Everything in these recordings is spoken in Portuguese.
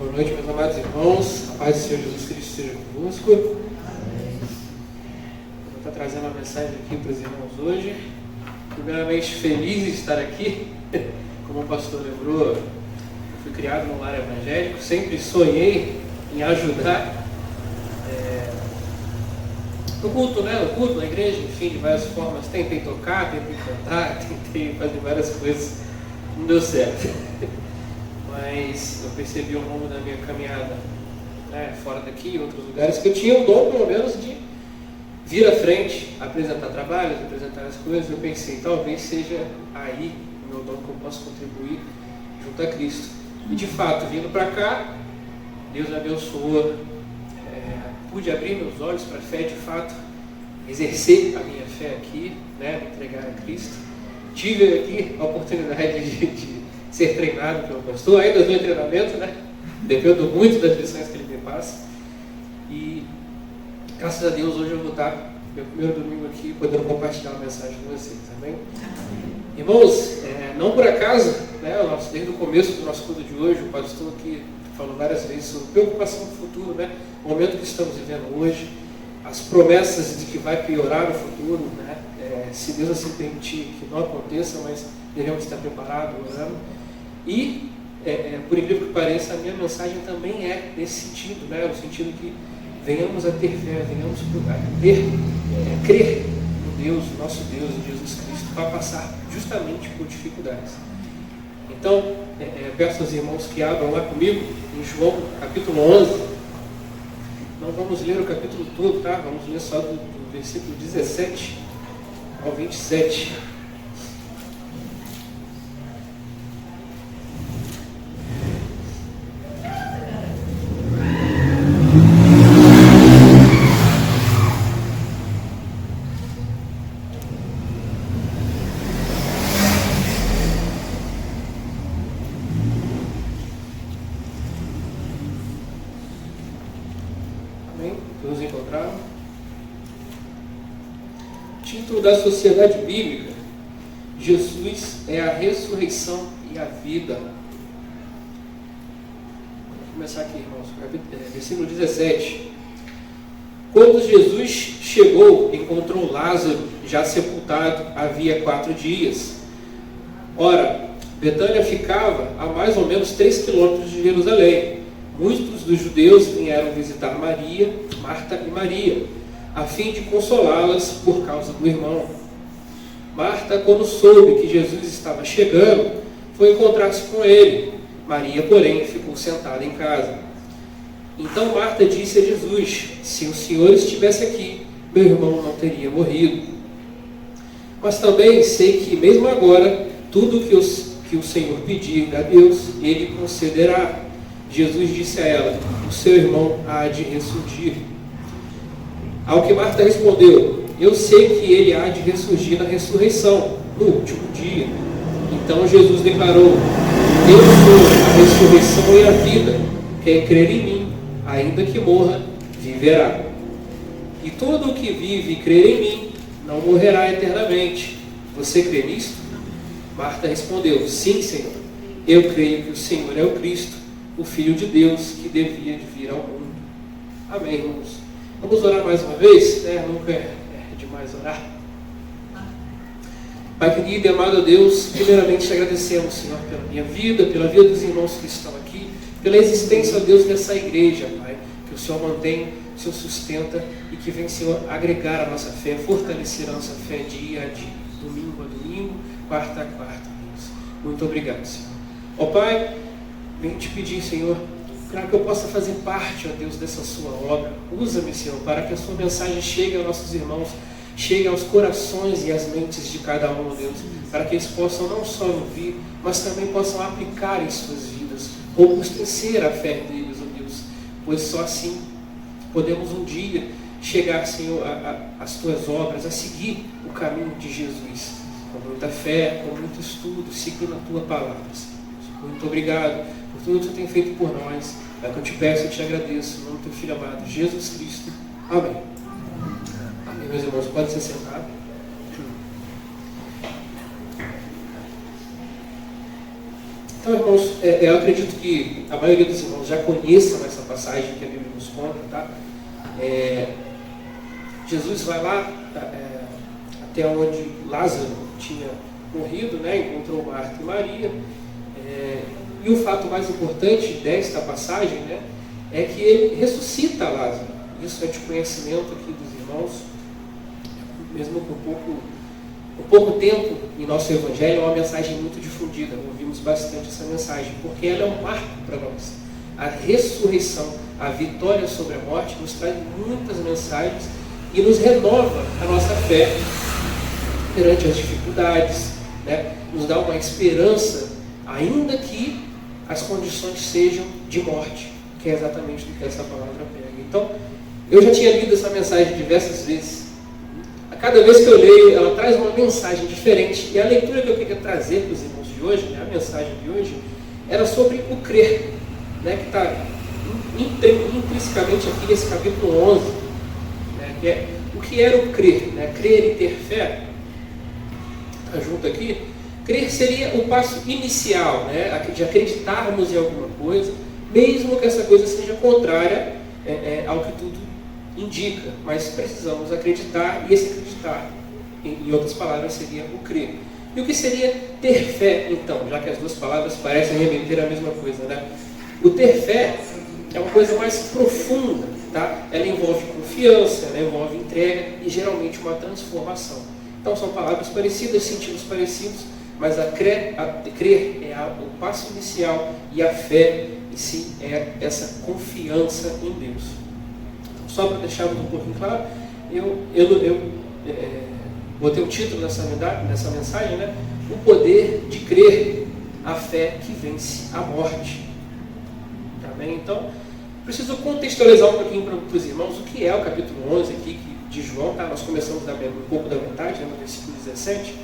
Boa noite, meus amados irmãos. A paz do Senhor Jesus Cristo seja convosco. Eu vou estar trazendo uma mensagem aqui para os irmãos hoje. Primeiramente, feliz de estar aqui. Como o pastor lembrou, eu fui criado num lar evangélico, sempre sonhei em ajudar no culto, No culto, na igreja, enfim, de várias formas. Tentei tocar, tentei cantar, tentei fazer várias coisas. Não deu certo. Mas eu percebi ao longo da minha caminhada, fora daqui, em outros lugares, que eu tinha o dom, pelo menos, de vir à frente, apresentar trabalhos, apresentar as coisas. Eu pensei, talvez seja aí o meu dom que eu posso contribuir junto a Cristo. E de fato, vindo para cá, Deus me abençoou, pude abrir meus olhos para a fé, de fato, exercer a minha fé aqui, me entregar a Cristo. Tive aqui a oportunidade de ser treinado pelo pastor, ainda estou em treinamento, dependo muito das lições que ele me passa. E graças a Deus hoje eu vou estar, meu primeiro domingo aqui, podendo compartilhar uma mensagem com vocês, amém? Irmãos, não por acaso, desde o começo do nosso culto de hoje, o pastor aqui falou várias vezes sobre preocupação do futuro, o momento que estamos vivendo hoje, as promessas de que vai piorar no futuro, se Deus assim permitir que não aconteça, mas devemos estar preparados, orando. E, por incrível que pareça, a minha mensagem também é nesse sentido, no sentido que venhamos a ter fé, venhamos a crer no Deus, nosso Deus, em Jesus Cristo, para passar justamente por dificuldades. Então, peço aos irmãos que abram lá comigo, em João, capítulo 11. Não vamos ler o capítulo todo, tá? Vamos ler só do versículo 17 ao 27. Todos encontraram? Título da Sociedade Bíblica: Jesus é a ressurreição e a vida. Vamos começar aqui, irmãos, versículo 17. Quando Jesus chegou, encontrou Lázaro já sepultado havia 4 dias. Ora, Betânia ficava a mais ou menos 3 quilômetros de Jerusalém. Muitos dos judeus vieram visitar Maria, Marta e Maria, a fim de consolá-las por causa do irmão. Marta, quando soube que Jesus estava chegando, foi encontrar-se com ele. Maria, porém, ficou sentada em casa. Então Marta disse a Jesus: se o Senhor estivesse aqui, meu irmão não teria morrido. Mas também sei que, mesmo agora, tudo que o Senhor pedir a Deus, Ele concederá. Jesus disse a ela: o seu irmão há de ressurgir. Ao que Marta respondeu: eu sei que ele há de ressurgir na ressurreição, no último dia. Então Jesus declarou: eu sou a ressurreição e a vida. Quem crer em mim, ainda que morra, viverá. E todo o que vive e crer em mim, não morrerá eternamente. Você crê nisto? Marta respondeu: sim, Senhor. Eu creio que o Senhor é o Cristo, o Filho de Deus, que devia de vir ao mundo. Amém, irmãos. Vamos orar mais uma vez? Nunca é demais orar. Pai querido e amado Deus, primeiramente te agradecemos, Senhor, pela minha vida, pela vida dos irmãos que estão aqui, pela existência, ó Deus, dessa igreja, Pai, que o Senhor mantém, o Senhor sustenta e que vem, Senhor, agregar a nossa fé, fortalecer a nossa fé dia a dia, domingo a domingo, quarta a quarta, Deus. Muito obrigado, Senhor. Ó Pai, venho te pedir, Senhor, para que eu possa fazer parte, ó Deus, dessa sua obra. Usa-me, Senhor, para que a sua mensagem chegue aos nossos irmãos, chegue aos corações e às mentes de cada um, ó Deus, para que eles possam não só ouvir, mas também possam aplicar em suas vidas, robustecer a fé deles, ó Deus, pois só assim podemos um dia chegar, Senhor, às tuas obras, a seguir o caminho de Jesus, com muita fé, com muito estudo, seguindo a tua palavra, Senhor. Muito obrigado por tudo que tu tem feito por nós. É o que eu te peço e te agradeço. Em nome do teu Filho amado, Jesus Cristo. Amém. Amém, meus irmãos. Pode se sentar. Então, irmãos, eu acredito que a maioria dos irmãos já conheçam essa passagem que a Bíblia nos conta, tá? Jesus vai lá até onde Lázaro tinha morrido, né? Encontrou Marta e Maria. E o fato mais importante desta passagem, né, é que ele ressuscita Lázaro. Isso é de conhecimento aqui dos irmãos, mesmo com pouco tempo em nosso Evangelho, é uma mensagem muito difundida. Ouvimos bastante essa mensagem, porque ela é um marco para nós. A ressurreição, a vitória sobre a morte, nos traz muitas mensagens e nos renova a nossa fé perante as dificuldades, né? Nos dá uma esperança, ainda que as condições sejam de morte, que é exatamente do que essa palavra pega. Então, eu já tinha lido essa mensagem diversas vezes. A cada vez que eu leio, ela traz uma mensagem diferente. E a leitura que eu queria trazer para os irmãos de hoje, né, a mensagem de hoje, era sobre o crer, né, que está intrinsecamente aqui nesse capítulo 11, né, que é o que era o crer, né, crer e ter fé. Está junto aqui. Crer seria o passo inicial, né, de acreditarmos em alguma coisa, mesmo que essa coisa seja contrária ao que tudo indica, mas precisamos acreditar, e esse acreditar, em outras palavras, seria o crer. E o que seria ter fé, então, já que as duas palavras parecem remeter à mesma coisa, né? O ter fé é uma coisa mais profunda, tá? Ela envolve confiança, ela envolve entrega e geralmente uma transformação. Então são palavras parecidas, sentidos parecidos, mas a crer é o passo inicial, e a fé em si é essa confiança em Deus. Então, só para deixar um pouquinho claro, eu botei o título dessa mensagem, né? O poder de crer, a fé que vence a morte. Tá bem? Então, preciso contextualizar um pouquinho para os irmãos o que é o capítulo 11 aqui de João. Tá? Nós começamos um pouco da metade, né, no versículo 17.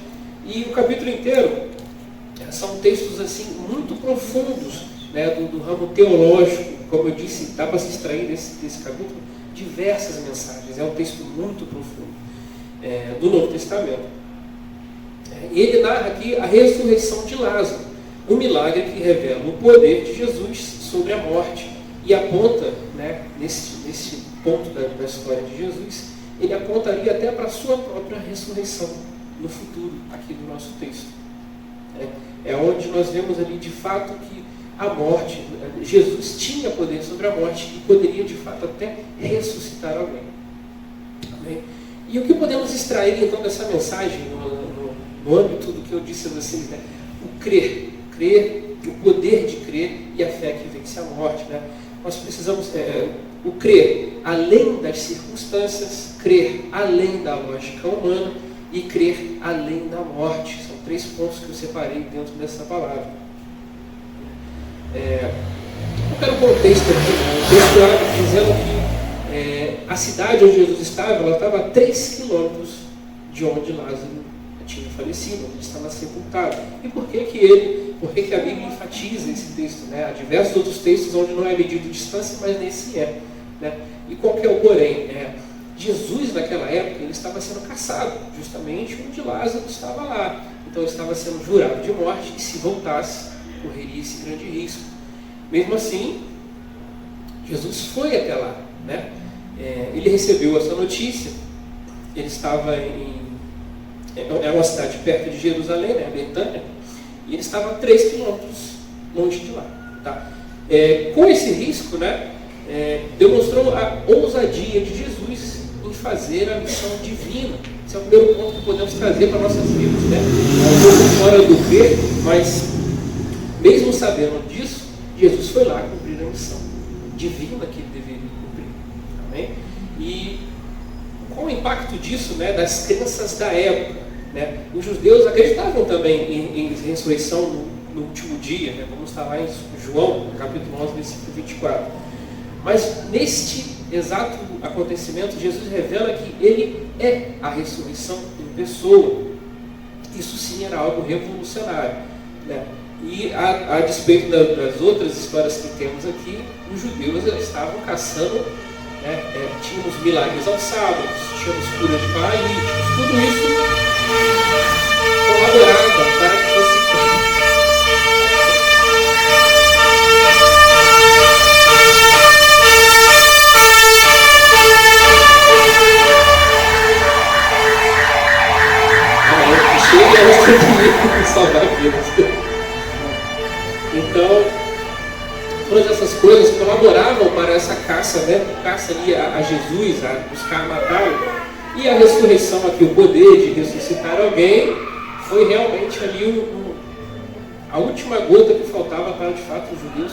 E o capítulo inteiro são textos assim muito profundos, né, do ramo teológico. Como eu disse, dá para se extrair desse capítulo diversas mensagens. É um texto muito profundo do Novo Testamento. E ele narra aqui a ressurreição de Lázaro, um milagre que revela o poder de Jesus sobre a morte e aponta, né, nesse ponto da história de Jesus, ele apontaria até para a sua própria ressurreição no futuro, aqui do nosso texto. É onde nós vemos ali de fato que a morte, Jesus tinha poder sobre a morte e poderia de fato até ressuscitar alguém. Amém? E o que podemos extrair então dessa mensagem no âmbito do que eu disse a vocês, né? O crer, o poder de crer e a fé que vence a morte, né? Nós precisamos o crer além das circunstâncias, crer além da lógica humana e crer além da morte. São 3 pontos que eu separei dentro dessa palavra. Eu quero um contexto aqui, né? O texto lá dizendo que a cidade onde Jesus estava, ela estava a 3 quilômetros de onde Lázaro tinha falecido, onde estava sepultado. E por que a Bíblia enfatiza esse texto? Né? Há diversos outros textos onde não é medido distância, mas nesse é. Né? E qual que é o porém? Jesus, naquela época, ele estava sendo caçado, justamente onde Lázaro estava lá. Então, ele estava sendo jurado de morte, e se voltasse, correria esse grande risco. Mesmo assim, Jesus foi até lá. Né? Ele recebeu essa notícia, ele estava é uma cidade perto de Jerusalém, né, Betânia, e ele estava a 3 quilômetros longe de lá. Tá? Com esse risco, né, demonstrou a ousadia de Jesus em fazer a missão divina. Esse é o primeiro ponto que podemos trazer para nossas vidas. Né? É um pouco fora do ver, mas mesmo sabendo disso, Jesus foi lá cumprir a missão divina que ele deveria cumprir. Amém? E qual o impacto disso, né, das crenças da época? Né? Os judeus acreditavam também em ressurreição no último dia, né? Vamos estar lá em João, capítulo 11, versículo 24. Mas neste exato acontecimento, Jesus revela que ele é a ressurreição em pessoa. Isso sim era algo revolucionário. Né? E a despeito das outras histórias que temos aqui, os judeus estavam caçando, né? Tínhamos milagres aos sábados, tínhamos curas de paralíticos, tudo isso colaborava para que fosse elas têm que ir salvar vidas. Então, todas essas coisas colaboravam para essa caça, né? Caça ali a Jesus, a buscar matá-lo. E a ressurreição aqui, o poder de ressuscitar alguém, foi realmente ali a última gota que faltava para, de fato, os judeus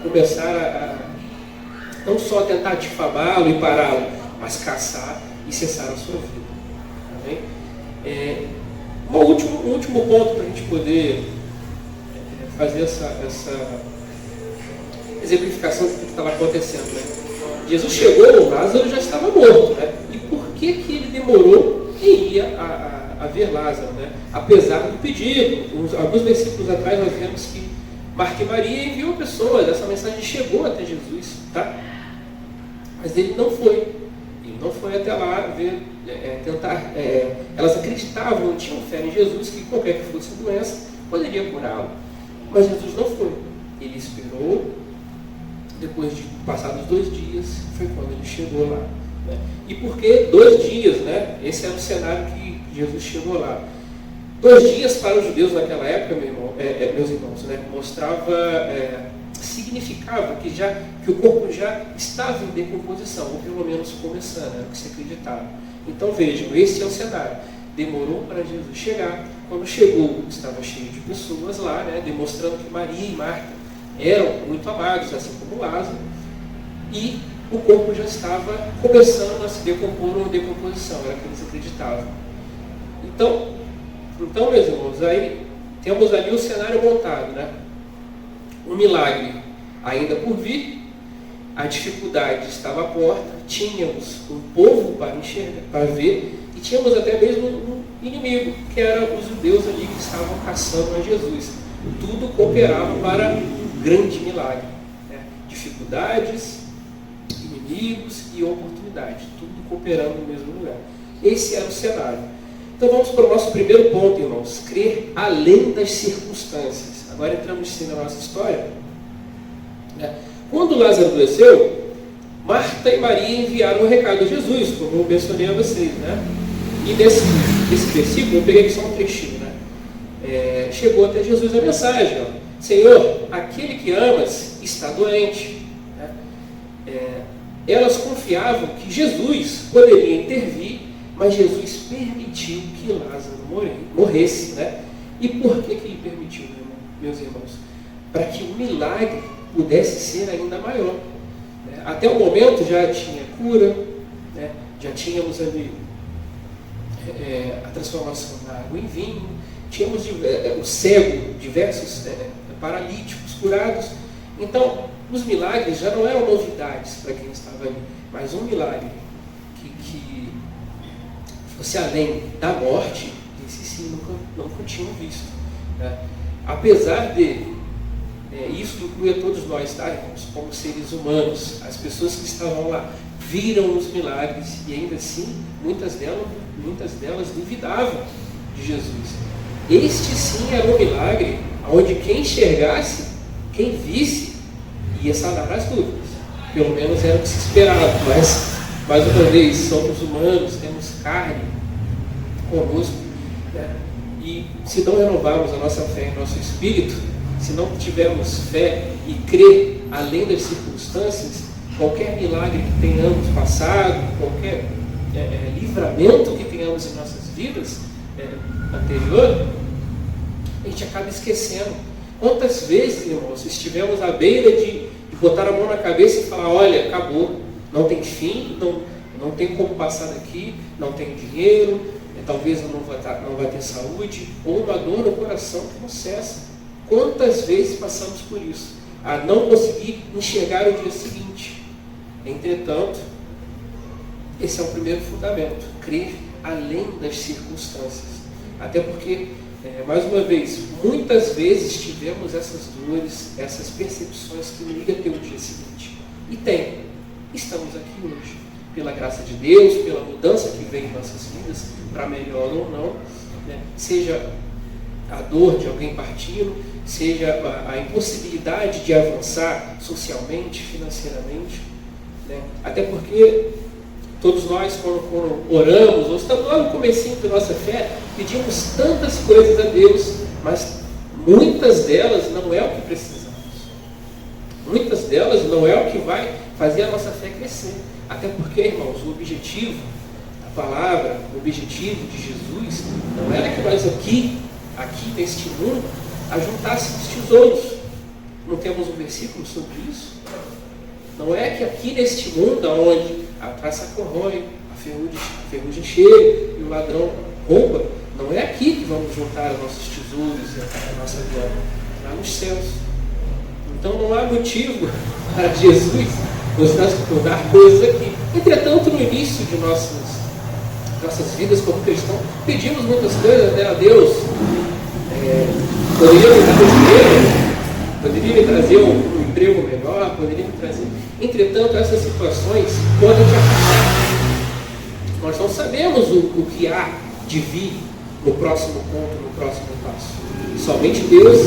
começar a não só tentar difamá-lo e pará-lo, mas caçar e cessar a sua vida. Amém? Um último ponto para a gente poder fazer essa exemplificação do que estava acontecendo. Né? Jesus chegou, Lázaro já estava morto. Né? E por que ele demorou em ir a ver Lázaro? Né? Apesar do pedido. Alguns versículos atrás nós vemos que Marta e Maria enviou pessoas, essa mensagem chegou até Jesus. Tá? Mas ele não foi. Ele não foi até lá ver, tentar. Elas acreditavam, tinham fé em Jesus, que qualquer que fosse a doença poderia curá-lo. Mas Jesus não foi. Ele esperou. Depois de passados 2 dias, foi quando ele chegou lá. Né? E por que 2 dias? Né? Esse era o cenário que Jesus chegou lá. 2 dias para os judeus naquela época, meus irmãos, né? Significava que o corpo já estava em decomposição, ou pelo menos começando, era o que se acreditava. Então vejam, esse é o cenário. Demorou para Jesus chegar. Quando chegou, estava cheio de pessoas lá, né? Demonstrando que Maria e Marta eram muito amados, assim como Lázaro, e o corpo já estava começando a se decompor, uma decomposição, era o que eles acreditavam. Então, meus irmãos, aí temos ali o cenário montado, né? Um milagre ainda por vir, a dificuldade estava à porta, tínhamos um povo para enxergar, para ver, e tínhamos até mesmo um inimigo, que eram os judeus ali que estavam caçando a Jesus. Tudo cooperava para um grande milagre. Né? Dificuldades, inimigos e oportunidades, tudo cooperando no mesmo lugar. Esse era o cenário. Então vamos para o nosso primeiro ponto, irmãos. Crer além das circunstâncias. Agora entramos sim na nossa história. Né? Quando Lázaro adoeceu, Marta e Maria enviaram um recado a Jesus, como eu mencionei a vocês. Né? E nesse versículo, eu peguei aqui só um trechinho. Né? Chegou até Jesus a mensagem. Ó, Senhor, aquele que amas está doente. Né? Elas confiavam que Jesus poderia intervir, mas Jesus permitiu que Lázaro morresse. Né? E por que ele permitiu, meus irmãos? Para que o milagre pudesse ser ainda maior. Né? Até o momento já tinha cura, né? Já tínhamos ali a transformação da água em vinho, tínhamos o cego, diversos paralíticos curados. Então, os milagres já não eram novidades para quem estava ali, mas um milagre que fosse além da morte, esse sim nunca tinham visto. Né? Apesar de, isso inclui a todos nós, tá? Como seres humanos, as pessoas que estavam lá viram os milagres e ainda assim muitas delas duvidavam de Jesus. Este sim era um milagre onde quem enxergasse, quem visse, ia sanar as dúvidas. Pelo menos era o que se esperava. Mas, mais uma vez, somos humanos, temos carne conosco. Né? E se não renovarmos a nossa fé em nosso espírito, se não tivermos fé e crer além das circunstâncias, qualquer milagre que tenhamos passado, qualquer livramento que tenhamos em nossas vidas anterior, a gente acaba esquecendo. Quantas vezes, irmãos, estivemos à beira de botar a mão na cabeça e falar, olha, acabou, não tem fim, não tem como passar daqui, não tenho dinheiro, talvez eu não vai ter saúde, ou uma dor no coração que não cessa. Quantas vezes passamos por isso? A não conseguir enxergar o dia seguinte. Entretanto, esse é o primeiro fundamento, crer além das circunstâncias. Até porque, mais uma vez, muitas vezes tivemos essas dores, essas percepções que não ia ter o dia seguinte. E tem. Estamos aqui hoje. Pela graça de Deus, pela mudança que vem em nossas vidas, para melhor ou não, né? Seja a dor de alguém partindo, seja a impossibilidade de avançar socialmente, financeiramente, né? Até porque Todos nós, quando oramos, ou estamos lá no comecinho da nossa fé, pedimos tantas coisas a Deus, mas muitas delas não é o que precisamos. Muitas delas não é o que vai fazer a nossa fé crescer. Até porque, irmãos, o objetivo da palavra, o objetivo de Jesus, não era que nós aqui neste mundo, ajuntássemos tesouros. Não temos um versículo sobre isso? Não é que aqui neste mundo, onde a traça corrói, a ferrugem cheira e o ladrão rouba, não é aqui que vamos juntar os nossos tesouros e a nossa glória, lá nos céus. Então não há motivo para Jesus nos dar coisas aqui. Entretanto, no início de nossas vidas como cristãos, pedimos muitas coisas, né, a Deus. Poderia me dar dinheiro, poderia me trazer um emprego melhor, poderia me trazer. Entretanto, essas situações podem te afetar. Nós não sabemos o que há de vir no próximo ponto, no próximo passo. Somente Deus,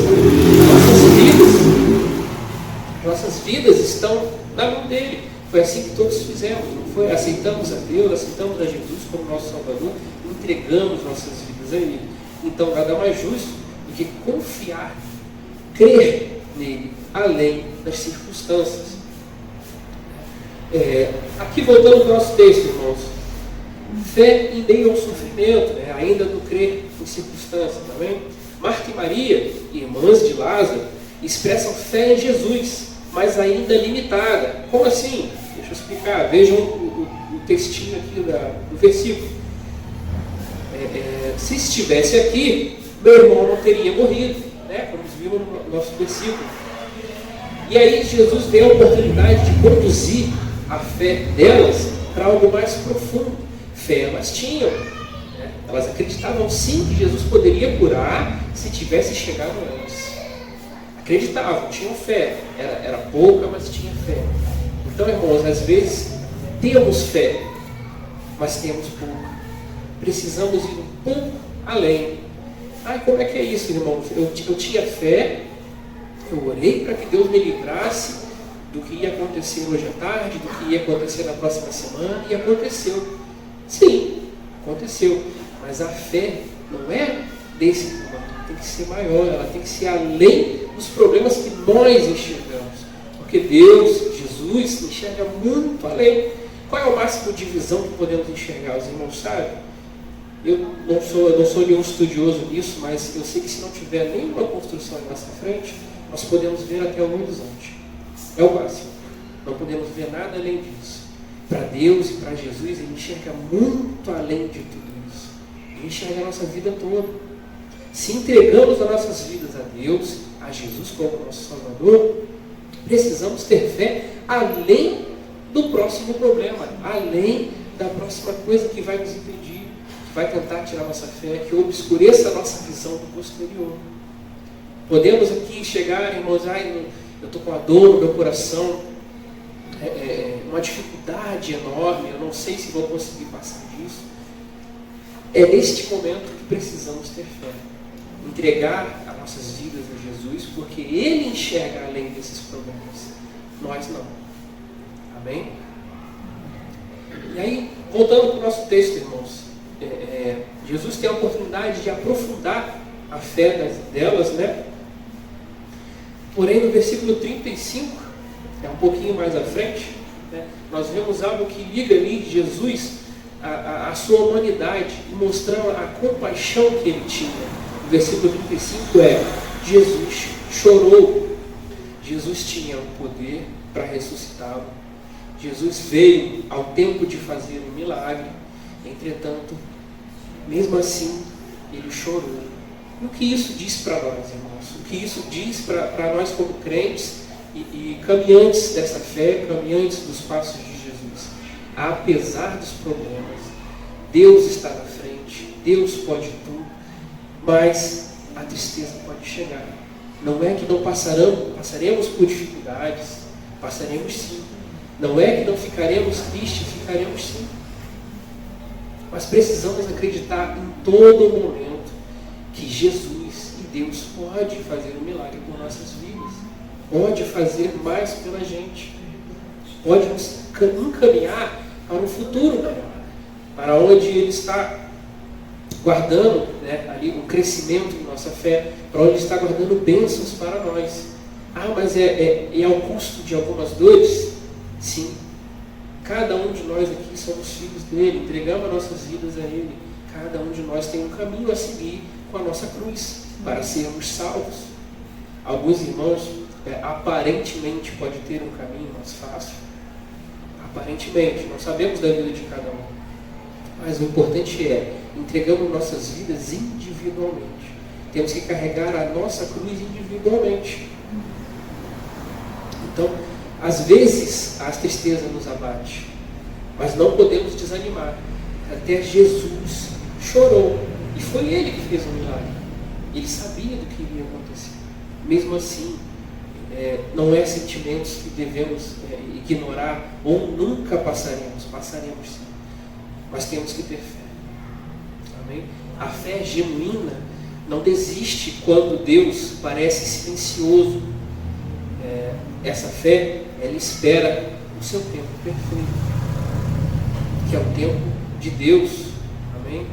nossas vidas estão na mão dele. Foi assim que todos fizemos, não foi? Aceitamos a Deus, aceitamos a Jesus como nosso Salvador, entregamos nossas vidas a Ele. Então, nada mais justo do que confiar, crer nele, além das circunstâncias. Aqui voltando para o nosso texto, irmãos. Fé em meio ao sofrimento, né? Ainda do crer em circunstâncias, tá bem? Marta e Maria, irmãs de Lázaro, expressam fé em Jesus, mas ainda limitada. Como assim? Deixa eu explicar. Vejam o textinho aqui do versículo. Se estivesse aqui, meu irmão não teria morrido, né? Como vimos no nosso versículo. E aí Jesus vê a oportunidade de conduzir a fé delas para algo mais profundo. Fé elas tinham, né? Elas acreditavam sim que Jesus poderia curar se tivesse chegado antes. Acreditavam, tinham fé. Era pouca, mas tinha fé. Então, irmãos, às vezes temos fé, mas temos pouco. Precisamos ir um pouco além. Como é que é isso, irmãos? Eu tinha fé, eu orei para que Deus me livrasse do que ia acontecer hoje à tarde, do que ia acontecer na próxima semana, e aconteceu. Sim, aconteceu. Mas a fé não é desse tamanho, tem que ser maior, ela tem que ser além dos problemas que nós enxergamos. Porque Deus, Jesus, enxerga muito além. Qual é o máximo de visão que podemos enxergar? Os irmãos sabem? Eu não sou nenhum estudioso nisso, mas eu sei que se não tiver nenhuma construção em nossa frente, nós podemos ver até o horizonte. É o máximo. Não podemos ver nada além disso. Para Deus e para Jesus, Ele enxerga muito além de tudo isso. Ele enxerga a nossa vida toda. Se entregamos as nossas vidas a Deus, a Jesus como nosso Salvador, precisamos ter fé além do próximo problema, além da próxima coisa que vai nos impedir, que vai tentar tirar nossa fé, que obscureça a nossa visão do posterior. Podemos aqui chegar, irmãos, eu estou com a dor no meu coração, uma dificuldade enorme, eu não sei se vou conseguir passar disso. É neste momento que precisamos ter fé. Entregar as nossas vidas a Jesus, porque Ele enxerga além desses problemas. Nós não. Amém? E aí, voltando para o nosso texto, irmãos. Jesus tem a oportunidade de aprofundar a fé delas, né? Porém, no versículo 35, um pouquinho mais à frente, né, nós vemos algo que liga ali Jesus à sua humanidade e mostrando a compaixão que Ele tinha. O versículo 35 Jesus chorou. Jesus tinha o poder para ressuscitá-lo. Jesus veio ao tempo de fazer um milagre. Entretanto, mesmo assim, Ele chorou. E o que isso diz para nós, irmãos? O que isso diz para nós como crentes e caminhantes dessa fé, caminhantes dos passos de Jesus? Apesar dos problemas, Deus está na frente, Deus pode tudo, mas a tristeza pode chegar. Não é que não passaremos por dificuldades, passaremos sim. Não é que não ficaremos tristes, ficaremos sim. Mas precisamos acreditar em todo momento que Jesus e Deus pode fazer um milagre por nossas vidas, pode fazer mais pela gente, pode nos encaminhar para um futuro melhor, para onde Ele está guardando, né, ali um crescimento em nossa fé, para onde Ele está guardando bênçãos para nós. Ah, mas é ao custo de algumas dores? Sim. Cada um de nós aqui somos filhos dele, entregamos as nossas vidas a Ele. Cada um de nós tem um caminho a seguir com a nossa cruz, para sermos salvos. Alguns irmãos, aparentemente, pode ter um caminho mais fácil. Aparentemente, não sabemos da vida de cada um. Mas o importante entregamos nossas vidas individualmente. Temos que carregar a nossa cruz individualmente. Então, às vezes, a tristeza nos abate, mas não podemos desanimar. Até Jesus chorou, e foi Ele que fez o milagre. Ele sabia do que iria acontecer. Mesmo assim, não é sentimentos que devemos ignorar, ou nunca passaremos sim. Mas temos que ter fé. Amém? A fé genuína não desiste quando Deus parece silencioso. Essa fé, ela espera o seu tempo perfeito, que é o tempo de Deus. Amém?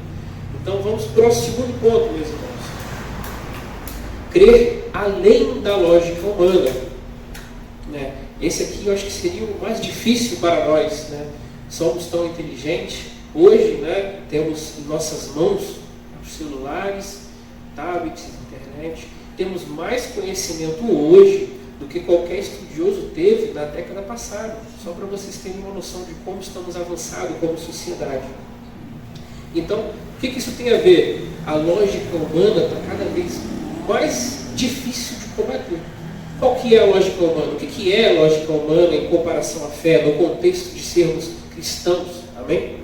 Então vamos para o segundo ponto, meus irmãos. Crer além da lógica humana. Né? Esse aqui eu acho que seria o mais difícil para nós. Né? Somos tão inteligentes. Hoje, né, temos em nossas mãos os celulares, tablets, internet. Temos mais conhecimento hoje do que qualquer estudioso teve na década passada. Só para vocês terem uma noção de como estamos avançados como sociedade. Então, o que isso tem a ver? A lógica humana está cada vez mais difícil de combater. Qual que é a lógica humana? O que é a lógica humana em comparação à fé, no contexto de sermos cristãos? Amém?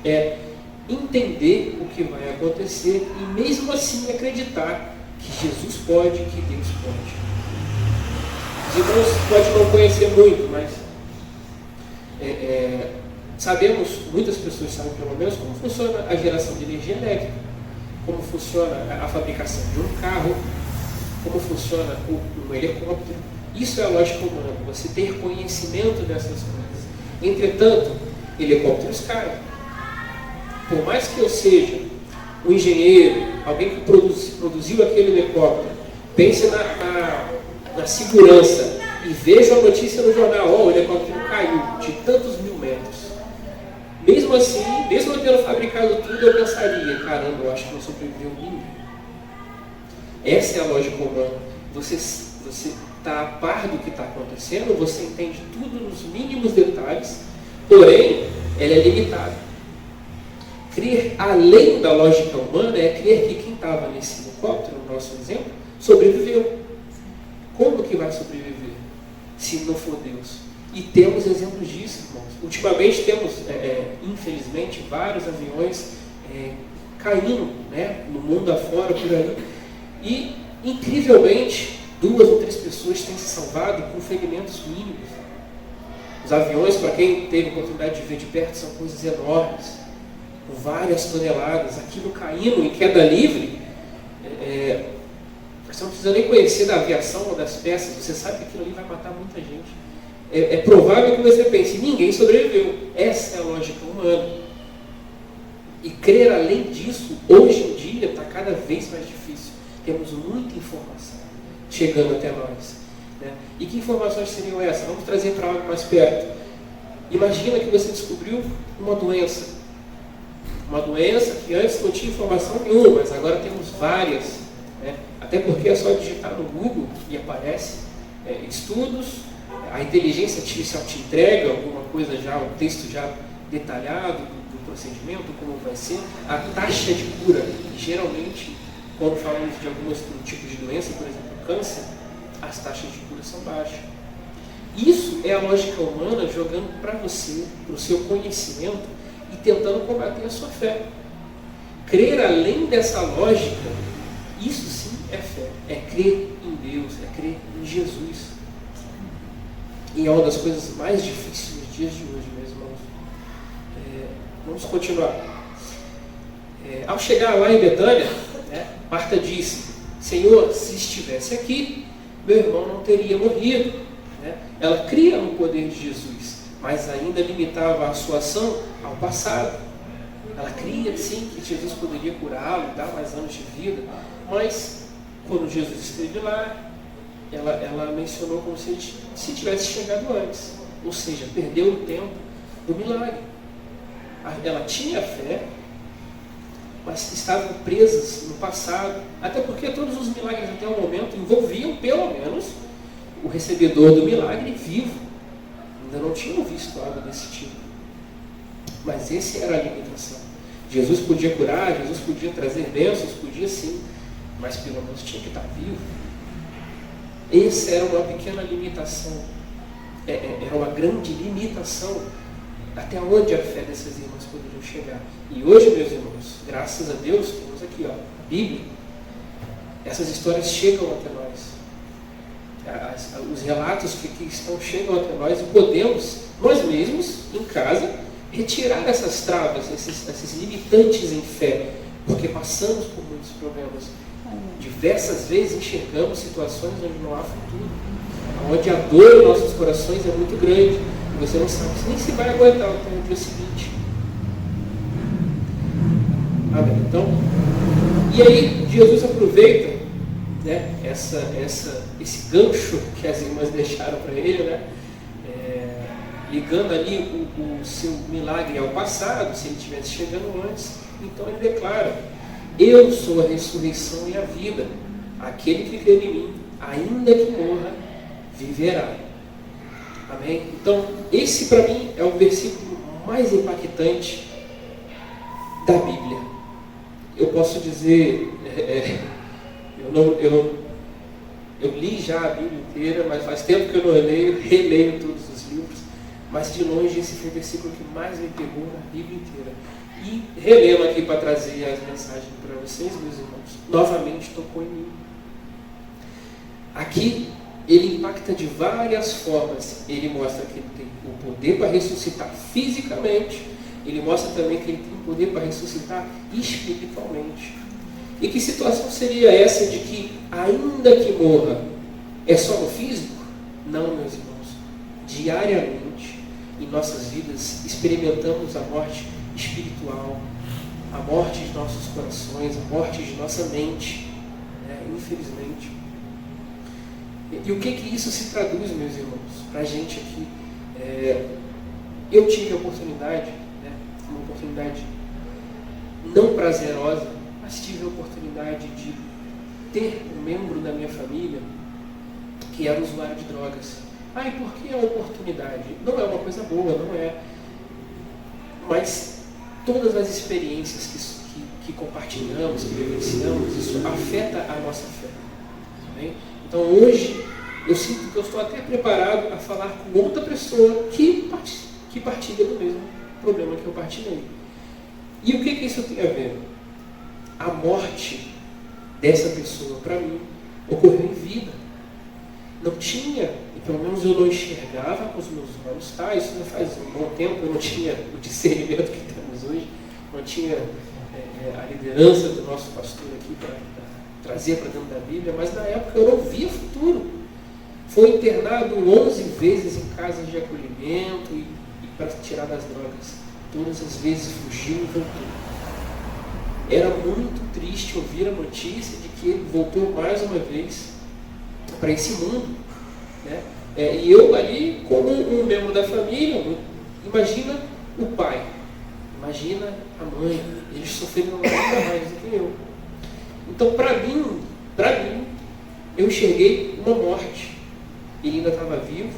É entender o que vai acontecer e mesmo assim acreditar que Jesus pode, que Deus pode. Os irmãos podem não conhecer muito, mas sabemos, muitas pessoas sabem pelo menos, como funciona a geração de energia elétrica, como funciona a fabricação de um carro, como funciona um helicóptero. Isso é a lógica humana, você ter conhecimento dessas coisas. Entretanto, helicópteros caem. Por mais que eu seja um engenheiro, alguém que produziu aquele helicóptero, pense na segurança e veja a notícia no jornal, o helicóptero caiu de tantos mil metros. Mesmo assim, mesmo eu tendo fabricado tudo, eu pensaria, caramba, eu acho que não sobreviveu ninguém. Essa é a lógica humana. Você está a par do que está acontecendo, você entende tudo nos mínimos detalhes, porém, ela é limitada. Crer além da lógica humana é crer que quem estava nesse helicóptero, no nosso exemplo, sobreviveu. Como que vai sobreviver se não for Deus? E temos exemplos disso, irmãos. Ultimamente temos, infelizmente, vários aviões caindo, né, no mundo afora, por aí. E, incrivelmente, 2 ou 3 pessoas têm se salvado com ferimentos mínimos. Os aviões, para quem teve a oportunidade de ver de perto, são coisas enormes, com várias toneladas. Aquilo caindo em queda livre, você não precisa nem conhecer da aviação ou das peças, você sabe que aquilo ali vai matar muita gente. É provável que você pense, ninguém sobreviveu. Essa é a lógica humana. E crer além disso, hoje em dia, está cada vez mais difícil. Temos muita informação chegando até nós. Né? E que informações seriam essas? Vamos trazer para algo mais perto. Imagina que você descobriu uma doença. Uma doença que antes não tinha informação nenhuma, mas agora temos várias. Né? Até porque é só digitar no Google e aparece estudos, a inteligência artificial te entrega alguma coisa já, um texto já detalhado do procedimento, como vai ser, a taxa de cura. Geralmente, quando falamos de alguns tipos de doença, por exemplo, câncer, as taxas de cura são baixas. Isso é a lógica humana jogando para você, para o seu conhecimento e tentando combater a sua fé. Crer além dessa lógica, isso sim é fé. É crer em Deus, é crer em Jesus. E é uma das coisas mais difíceis nos dias de hoje, meus irmãos. Vamos continuar. Ao chegar lá em Betânia, Marta disse: Senhor, se estivesse aqui, meu irmão não teria morrido. Ela cria no poder de Jesus, mas ainda limitava a sua ação ao passado. Ela cria, sim, que Jesus poderia curá-lo, dar mais anos de vida, mas quando Jesus esteve lá, ela mencionou como se tivesse chegado antes, ou seja, perdeu o tempo do milagre. Ela tinha fé, mas estavam presas no passado, até porque todos os milagres até o momento envolviam pelo menos o recebedor do milagre vivo. Ainda não tinham visto algo desse tipo. Mas essa era a limitação. Jesus podia curar, Jesus podia trazer bênçãos, podia sim, mas pelo menos tinha que estar vivo. Essa era uma pequena limitação, era uma grande limitação até onde a fé dessas irmãs poderiam chegar. E hoje, meus irmãos, graças a Deus, temos aqui a Bíblia. Essas histórias chegam até nós. Os relatos que estão chegam até nós e podemos, nós mesmos, em casa, retirar essas travas, esses limitantes em fé, porque passamos por muitos problemas. Diversas vezes enxergamos situações onde não há futuro, onde a dor em nossos corações é muito grande, e você não sabe nem se vai aguentar até o dia seguinte. Amém? Então, e aí Jesus aproveita, né, esse gancho que as irmãs deixaram para ele, né, ligando ali o seu milagre ao passado, se ele estivesse chegando antes. Então ele declara: eu sou a ressurreição e a vida, aquele que crê em mim, ainda que morra, viverá. Amém? Então esse para mim é o versículo mais impactante da Bíblia. Eu posso dizer, eu li já a Bíblia inteira, mas faz tempo que eu não releio todos os livros, mas de longe esse foi o versículo que mais me pegou na Bíblia inteira. E relendo aqui para trazer as mensagens para vocês, meus irmãos, novamente tocou em mim. Aqui ele impacta de várias formas. Ele mostra que ele tem o poder para ressuscitar fisicamente, ele mostra também que ele tem o poder para ressuscitar espiritualmente. E que situação seria essa de que, ainda que morra, é só no físico? Não, meus irmãos. Diariamente, em nossas vidas, experimentamos a morte espiritual, a morte de nossos corações, a morte de nossa mente, né? Infelizmente. E o que isso se traduz, meus irmãos, para a gente aqui? Eu tive a oportunidade, né, uma oportunidade não prazerosa, mas tive a oportunidade de ter um membro da minha família que era usuário de drogas. E por que é uma oportunidade? Não é uma coisa boa, não é. Mas todas as experiências que compartilhamos, que vivenciamos, isso afeta a nossa fé. Amém? Então hoje eu sinto que eu estou até preparado a falar com outra pessoa que partilha do mesmo problema que eu partilhei. E o que isso tem a ver? A morte dessa pessoa, para mim, ocorreu em vida. Não tinha, e pelo menos eu não enxergava com os meus olhos, isso já faz um bom tempo, eu não tinha o discernimento que temos hoje, não tinha a liderança do nosso pastor aqui para trazer para dentro da Bíblia, mas na época eu não via futuro. Foi internado 11 vezes em casas de acolhimento e para tirar das drogas. Todas as vezes fugiu e voltou. Era muito triste ouvir a notícia de que ele voltou mais uma vez para esse mundo, né? E eu ali, como um membro da família, imagina o pai, imagina a mãe, eles sofreram ainda mais do que eu. Então, para mim, eu enxerguei uma morte. Ele ainda estava vivo,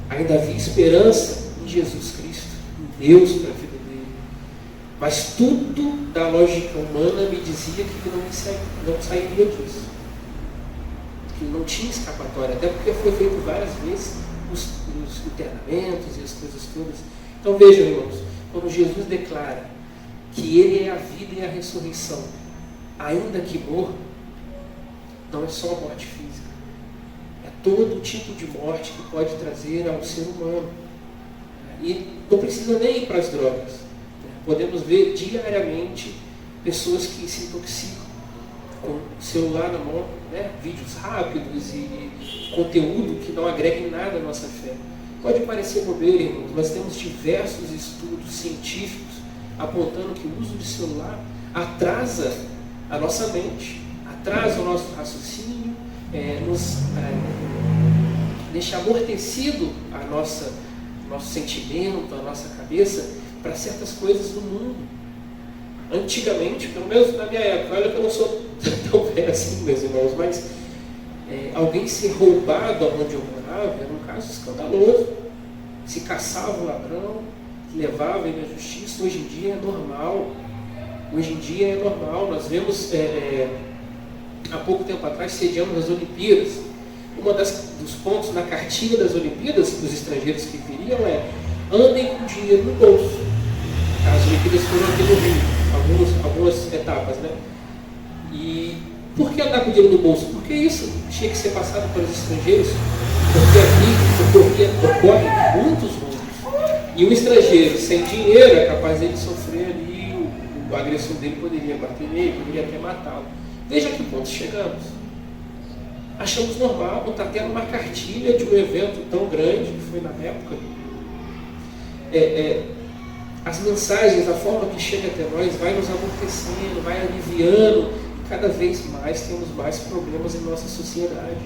ainda havia esperança em Jesus Cristo, em Deus para a vida dele. Mas tudo da lógica humana me dizia que ele não sairia disso. Que não tinha escapatória, até porque foi feito várias vezes os internamentos e as coisas todas. Então vejam, irmãos, quando Jesus declara que Ele é a vida e a ressurreição, ainda que morra, não é só a morte física, é todo tipo de morte que pode trazer ao ser humano. E não precisa nem ir para as drogas. Podemos ver diariamente pessoas que se intoxicam com o celular na mão, né? Vídeos rápidos e conteúdo que não agrega em nada à nossa fé. Pode parecer bobeira, irmãos, mas temos diversos estudos científicos apontando que o uso de celular atrasa a nossa mente, atrasa o nosso raciocínio, nos deixa amortecido nosso sentimento, a nossa cabeça para certas coisas do mundo. Antigamente, pelo menos na minha época, olha que eu não sou tão velho assim, meus irmãos, mas alguém ser roubado onde eu morava era um caso escandaloso. Se caçava o ladrão, levava ele à justiça. Hoje em dia é normal. Hoje em dia é normal. Nós vemos, há pouco tempo atrás, sediamos as Olimpíadas. Dos pontos na cartilha das Olimpíadas, dos estrangeiros que viriam, andem com dinheiro no bolso. As Olimpíadas foram aqui no Rio, algumas etapas, né? E por que andar com dinheiro no bolso? Porque isso tinha que ser passado pelos estrangeiros, porque aqui ocorre muitos roubos. E um estrangeiro sem dinheiro é capaz de ele sofrer ali, o agressor dele poderia bater nele, poderia até matá-lo. Veja a que ponto chegamos. Achamos normal, não está tendo uma cartilha de um evento tão grande que foi na época. As mensagens, a forma que chega até nós vai nos amortecendo, vai aliviando, e cada vez mais temos mais problemas em nossa sociedade.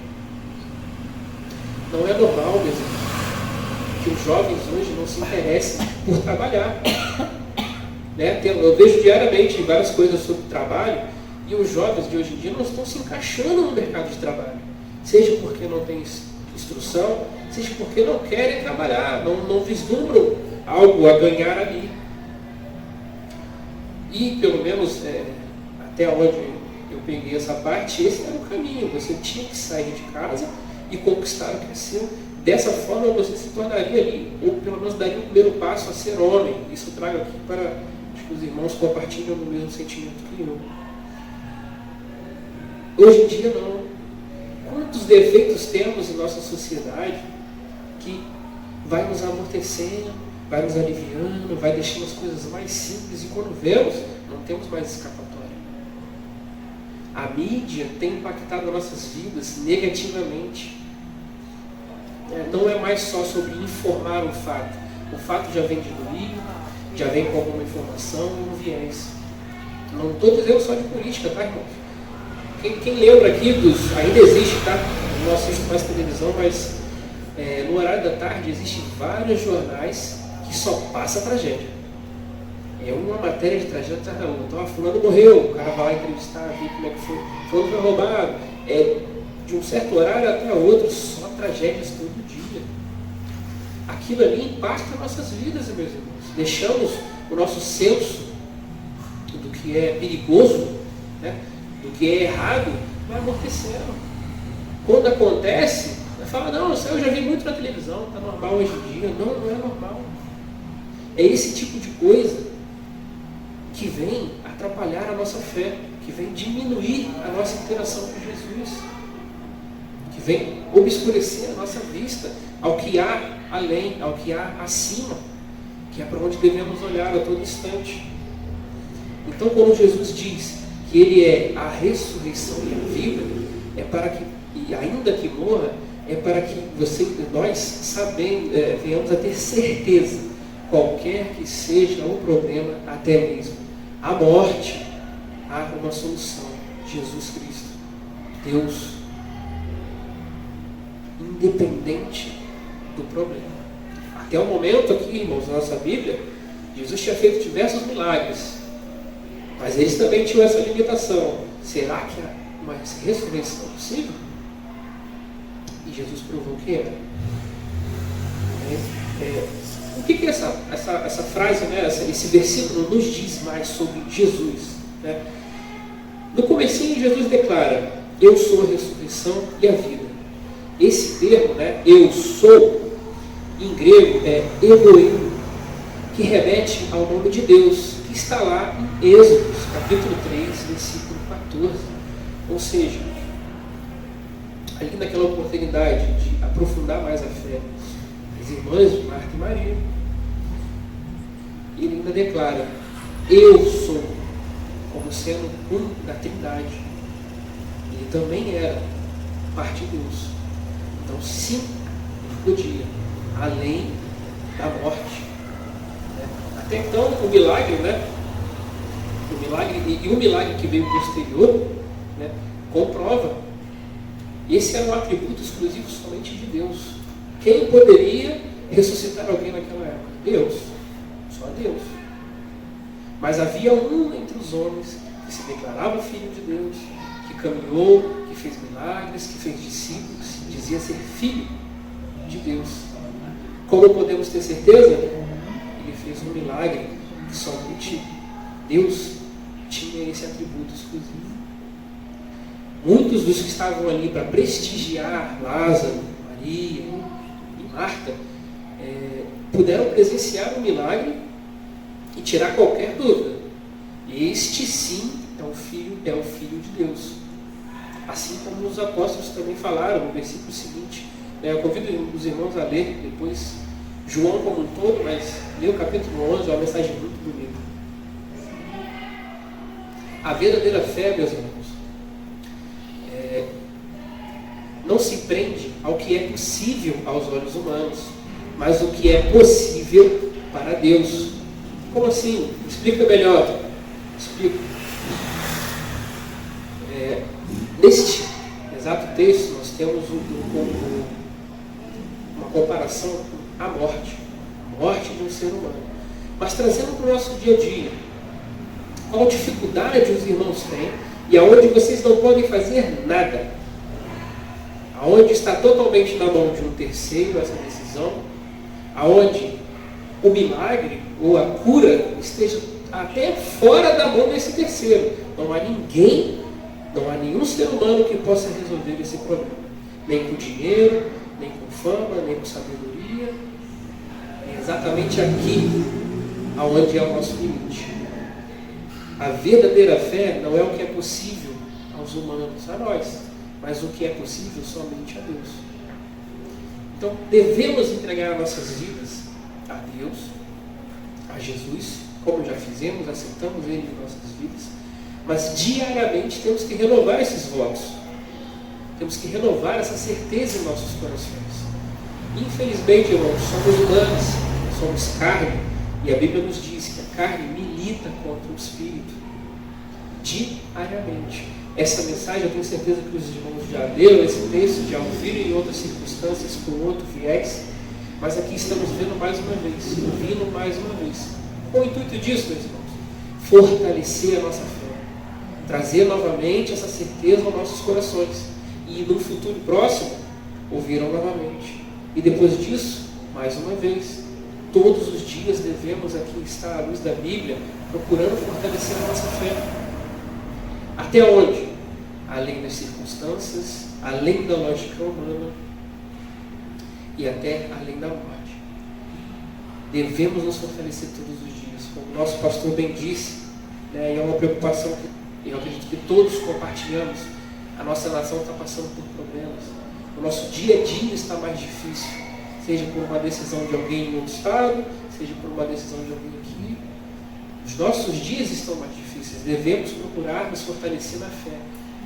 Não é normal, meus irmãos, que os jovens hoje não se interessem por trabalhar. Eu vejo diariamente várias coisas sobre trabalho, e os jovens de hoje em dia não estão se encaixando no mercado de trabalho. Seja porque não tem instrução, seja porque não querem trabalhar, não vislumbram algo a ganhar ali. E, pelo menos, até onde eu peguei essa parte, esse era o caminho. Você tinha que sair de casa e conquistar o que é seu. Dessa forma, você se tornaria ali, ou pelo menos daria o primeiro passo a ser homem. Isso eu trago aqui para que os irmãos compartilhem o mesmo sentimento que eu. Hoje em dia, não. Quantos defeitos temos em nossa sociedade que vai nos amortecendo, vai nos aliviando, vai deixando as coisas mais simples, e quando vemos, não temos mais escapatória. A mídia tem impactado nossas vidas negativamente. Não é mais só sobre informar o fato. O fato já vem diluído, já vem com alguma informação e um viés. Não estou dizendo só de política, tá, irmãos? Quem lembra aqui ainda existe, tá? Eu não assisto mais televisão, mas no horário da tarde existem vários jornais que só passa tragédia. É uma matéria de tragédia atrás da outra. Então, fulano morreu, o cara vai lá entrevistar, ver como é que foi. Fulano foi roubado. De um certo horário até outro, só tragédias todo dia. Aquilo ali impacta nossas vidas, meus irmãos. Deixamos o nosso senso do que é perigoso, né? Do que é errado, vai amortecendo. Quando acontece, vai falar, não, isso eu já vi muito na televisão, está normal hoje em dia. Não é normal. É esse tipo de coisa que vem atrapalhar a nossa fé, que vem diminuir a nossa interação com Jesus, que vem obscurecer a nossa vista ao que há além, ao que há acima, que é para onde devemos olhar a todo instante. Então, quando Jesus diz que Ele é a ressurreição e a vida, é para que, e ainda que morra, é para que nós venhamos a ter certeza, qualquer que seja o problema, até mesmo a morte, há uma solução: Jesus Cristo, Deus, independente do problema. Até o momento aqui, irmãos, na nossa Bíblia, Jesus tinha feito diversos milagres, mas eles também tinham essa limitação. Será que há uma ressurreição possível? E Jesus provou que era. O que essa frase, né, esse versículo nos diz mais sobre Jesus? Né? No comecinho, Jesus declara: eu sou a ressurreição e a vida. Esse termo, né, eu sou, em grego é Elohim, que remete ao nome de Deus, que está lá em Êxodo, capítulo 3, versículo 14. Ou seja, ali naquela oportunidade de aprofundar mais a fé, as irmãs de Marta e Maria, ele ainda declara: eu sou, como sendo um da Trindade. Ele também era parte de Deus. Então, sim, ele podia além da morte. Até então, o milagre, o milagre que veio posterior, comprova. Esse era um atributo exclusivo somente de Deus. Quem poderia ressuscitar alguém naquela época? Deus. Só Deus. Mas havia um entre os homens que se declarava filho de Deus, que caminhou, que fez milagres, que fez discípulos, dizia ser filho de Deus. Como podemos ter certeza? Ele fez um milagre que somente Deus tinha esse atributo exclusivo. Muitos dos que estavam ali para prestigiar Lázaro, Maria e Marta puderam presenciar o milagre e tirar qualquer dúvida. Este sim é o Filho de Deus. Assim como os apóstolos também falaram no versículo seguinte. Eu convido os irmãos a ler depois João como um todo, mas lê o capítulo 11, é uma mensagem muito bonita. A verdadeira fé, meus irmãos, não se prende ao que é possível aos olhos humanos, mas o que é possível para Deus. Como assim? Explica melhor. Explico. Neste exato texto, nós temos uma comparação com a morte de um ser humano. Mas trazendo para o nosso dia a dia, qual dificuldade os irmãos têm e aonde vocês não podem fazer nada, aonde está totalmente na mão de um terceiro essa decisão, aonde o milagre ou a cura esteja até fora da mão desse terceiro. Não há nenhum ser humano que possa resolver esse problema, nem com dinheiro, nem com fama, nem com sabedoria. É exatamente aqui aonde é o nosso limite. A verdadeira fé não é o que é possível aos humanos, a nós, mas o que é possível somente a Deus. Então devemos entregar nossas vidas a Deus, a Jesus, como já fizemos, aceitamos Ele em nossas vidas, mas diariamente temos que renovar esses votos, temos que renovar essa certeza em nossos corações. Infelizmente, irmãos, somos humanos, somos carne, e a Bíblia nos diz que a carne milita contra o Espírito diariamente. Essa mensagem eu tenho certeza que os irmãos já leram esse texto, já ouviram em outras circunstâncias, com outro viés, mas aqui estamos vendo mais uma vez, ouvindo mais uma vez. Qual o intuito disso, meus irmãos? Fortalecer a nossa fé, trazer novamente essa certeza aos nossos corações, e no futuro próximo, ouvirão novamente. E depois disso, mais uma vez, todos os dias devemos aqui estar à luz da Bíblia, procurando fortalecer a nossa fé. Até onde? Além das circunstâncias, além da lógica humana e até além da morte. Devemos nos fortalecer todos os dias, como o nosso pastor bem disse, e é uma preocupação que eu acredito que todos compartilhamos. A nossa nação está passando por problemas, o nosso dia a dia está mais difícil, seja por uma decisão de alguém em outro estado, seja por uma decisão de alguém aqui. Os nossos dias estão mais difíceis, devemos procurar nos fortalecer na fé,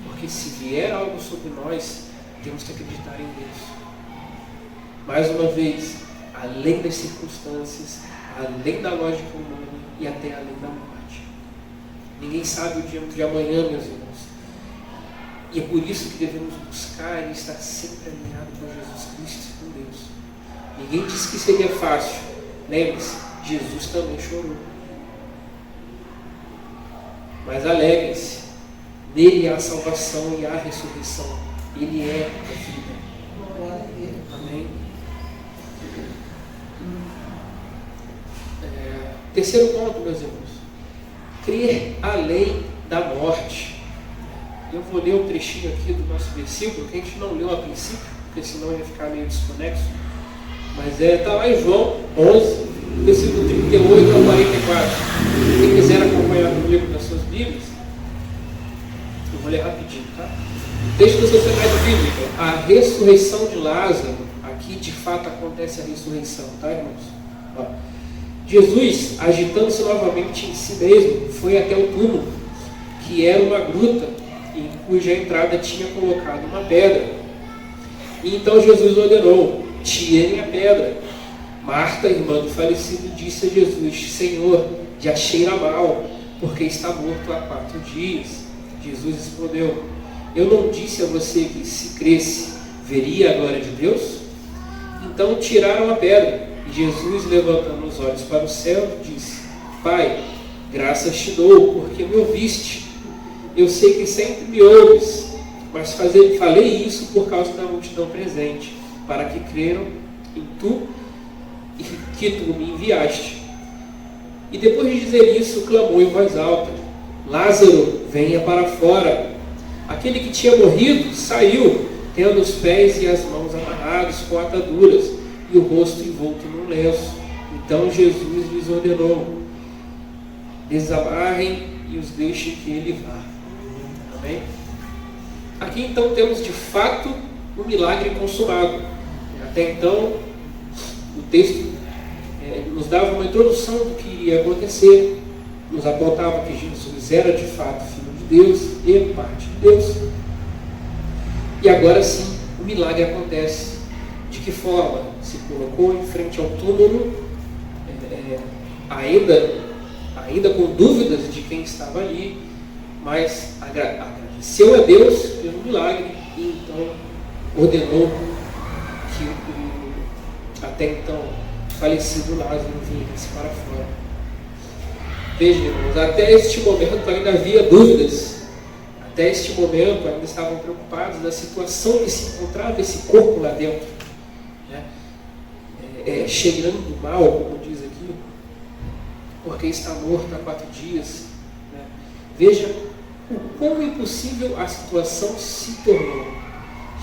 porque se vier algo sobre nós, temos que acreditar em Deus. Mais uma vez, além das circunstâncias, além da lógica humana e até além da morte. Ninguém sabe o dia de amanhã, meus irmãos. E é por isso que devemos buscar e estar sempre alinhado com Jesus Cristo, com Deus. Ninguém disse que seria fácil. Lembre-se, Jesus também chorou. Mas alegrem-se, nele há a salvação e há a ressurreição. Ele é a vida. Amém? Terceiro ponto, meus irmãos. Crer além da morte. Eu vou ler um trechinho aqui do nosso versículo, que a gente não leu a princípio, porque senão ia ficar meio desconexo. Mas está lá em João 11, versículo 38 ao 44. Quem quiser acompanhar comigo nas suas Bíblias, eu vou ler rapidinho, tá? Texto da Sociedade Bíblica. A ressurreição de Lázaro, aqui de fato acontece a ressurreição, tá, irmãos? Ó. Jesus, agitando-se novamente em si mesmo, foi até o túmulo, que era uma gruta, em cuja entrada tinha colocado uma pedra. E então Jesus ordenou: tirem a pedra. Marta, irmã do falecido, disse a Jesus: Senhor, já cheira mal, porque está morto há 4 dias. Jesus respondeu: eu não disse a você que, se cresce, veria a glória de Deus? Então tiraram a pedra, e Jesus, levantando os olhos para o céu, disse: Pai, graças te dou, porque me ouviste. Eu sei que sempre me ouves, mas falei isso por causa da multidão presente, para que creram em tu e que tu me enviaste. E depois de dizer isso, clamou em voz alta: Lázaro, venha para fora. Aquele que tinha morrido saiu, tendo os pés e as mãos amarrados com ataduras e o rosto envolto num lenço. Então Jesus lhes ordenou: desamarrem e os deixem que ele vá. Amém? Aqui então temos de fato um milagre consumado. Até então o texto nos dava uma introdução do que iria acontecer, nos apontava que Jesus era de fato Filho de Deus e parte de Deus. E agora sim, o milagre acontece. De que forma? Se colocou em frente ao túmulo, ainda com dúvidas de quem estava ali, mas agradeceu a Deus pelo milagre e então ordenou que o até então falecido Lázaro viesse para fora. Veja, irmãos, até este momento ainda havia dúvidas. Até este momento ainda estavam preocupados da situação que se encontrava esse corpo lá dentro, né? Cheirando mal, como diz aqui, porque está morto há 4 dias. Né? Veja o quão impossível a situação se tornou.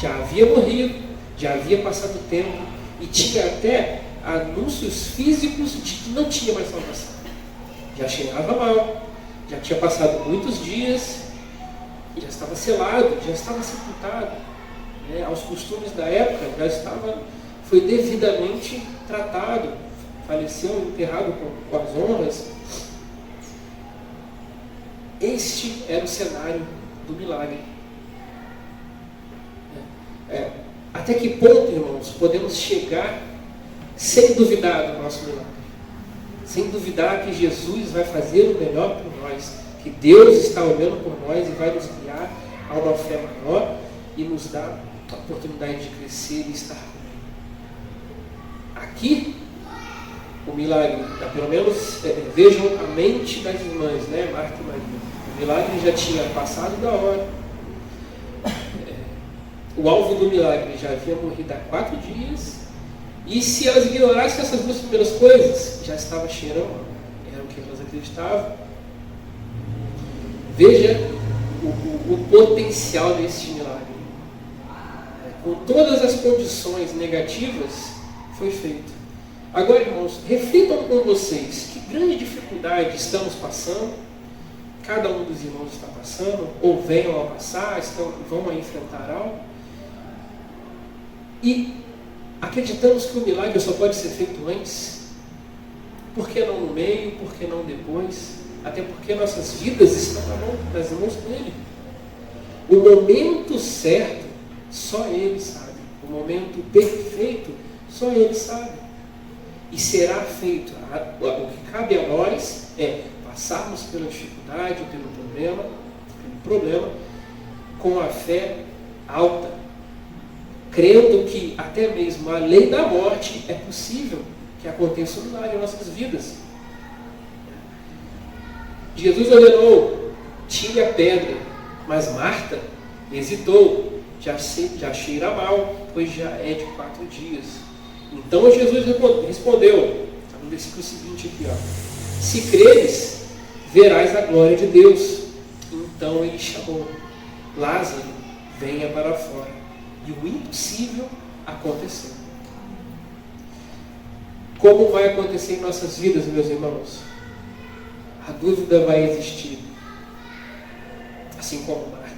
Já havia morrido, já havia passado tempo e tinha até anúncios físicos de que não tinha mais salvação. Já cheirava mal, já tinha passado muitos dias, já estava selado, já estava sepultado, né? Aos costumes da época, foi devidamente tratado, faleceu enterrado com as honras. Este era o cenário do milagre. Até que ponto, irmãos, podemos chegar sem duvidar do nosso milagre? Sem duvidar que Jesus vai fazer o melhor por nós, que Deus está olhando por nós e vai nos guiar a uma fé maior e nos dar a oportunidade de crescer e estar com Ele. Aqui, o milagre, pelo menos vejam a mente das irmãs, né, Marta e Maria. O milagre já tinha passado da hora. O alvo do milagre já havia morrido há 4 dias. E se elas ignorassem essas 2 primeiras coisas, já estava cheirando, era o que elas acreditavam. Veja o potencial desse milagre. Com todas as condições negativas, foi feito. Agora, irmãos, reflitam com vocês que grande dificuldade estamos passando, cada um dos irmãos está passando, ou venham a passar, vão a enfrentar algo. E acreditamos que o milagre só pode ser feito antes. Por que não no meio? Por que não depois? Até porque nossas vidas estão nas mãos dele. O momento certo, só ele sabe. O momento perfeito, só ele sabe. E será feito. O que cabe a nós é passarmos pela dificuldade, pelo problema, com a fé alta, crendo que até mesmo a lei da morte é possível que aconteça um milagre em nossas vidas. Jesus ordenou: tire a pedra, mas Marta hesitou, já cheira mal, pois já é de 4 dias. Então Jesus respondeu, no versículo seguinte aqui, se creres, verás a glória de Deus. Então ele chamou: Lázaro, venha para fora. E o impossível aconteceu. Como vai acontecer em nossas vidas, meus irmãos? A dúvida vai existir, assim como Marta.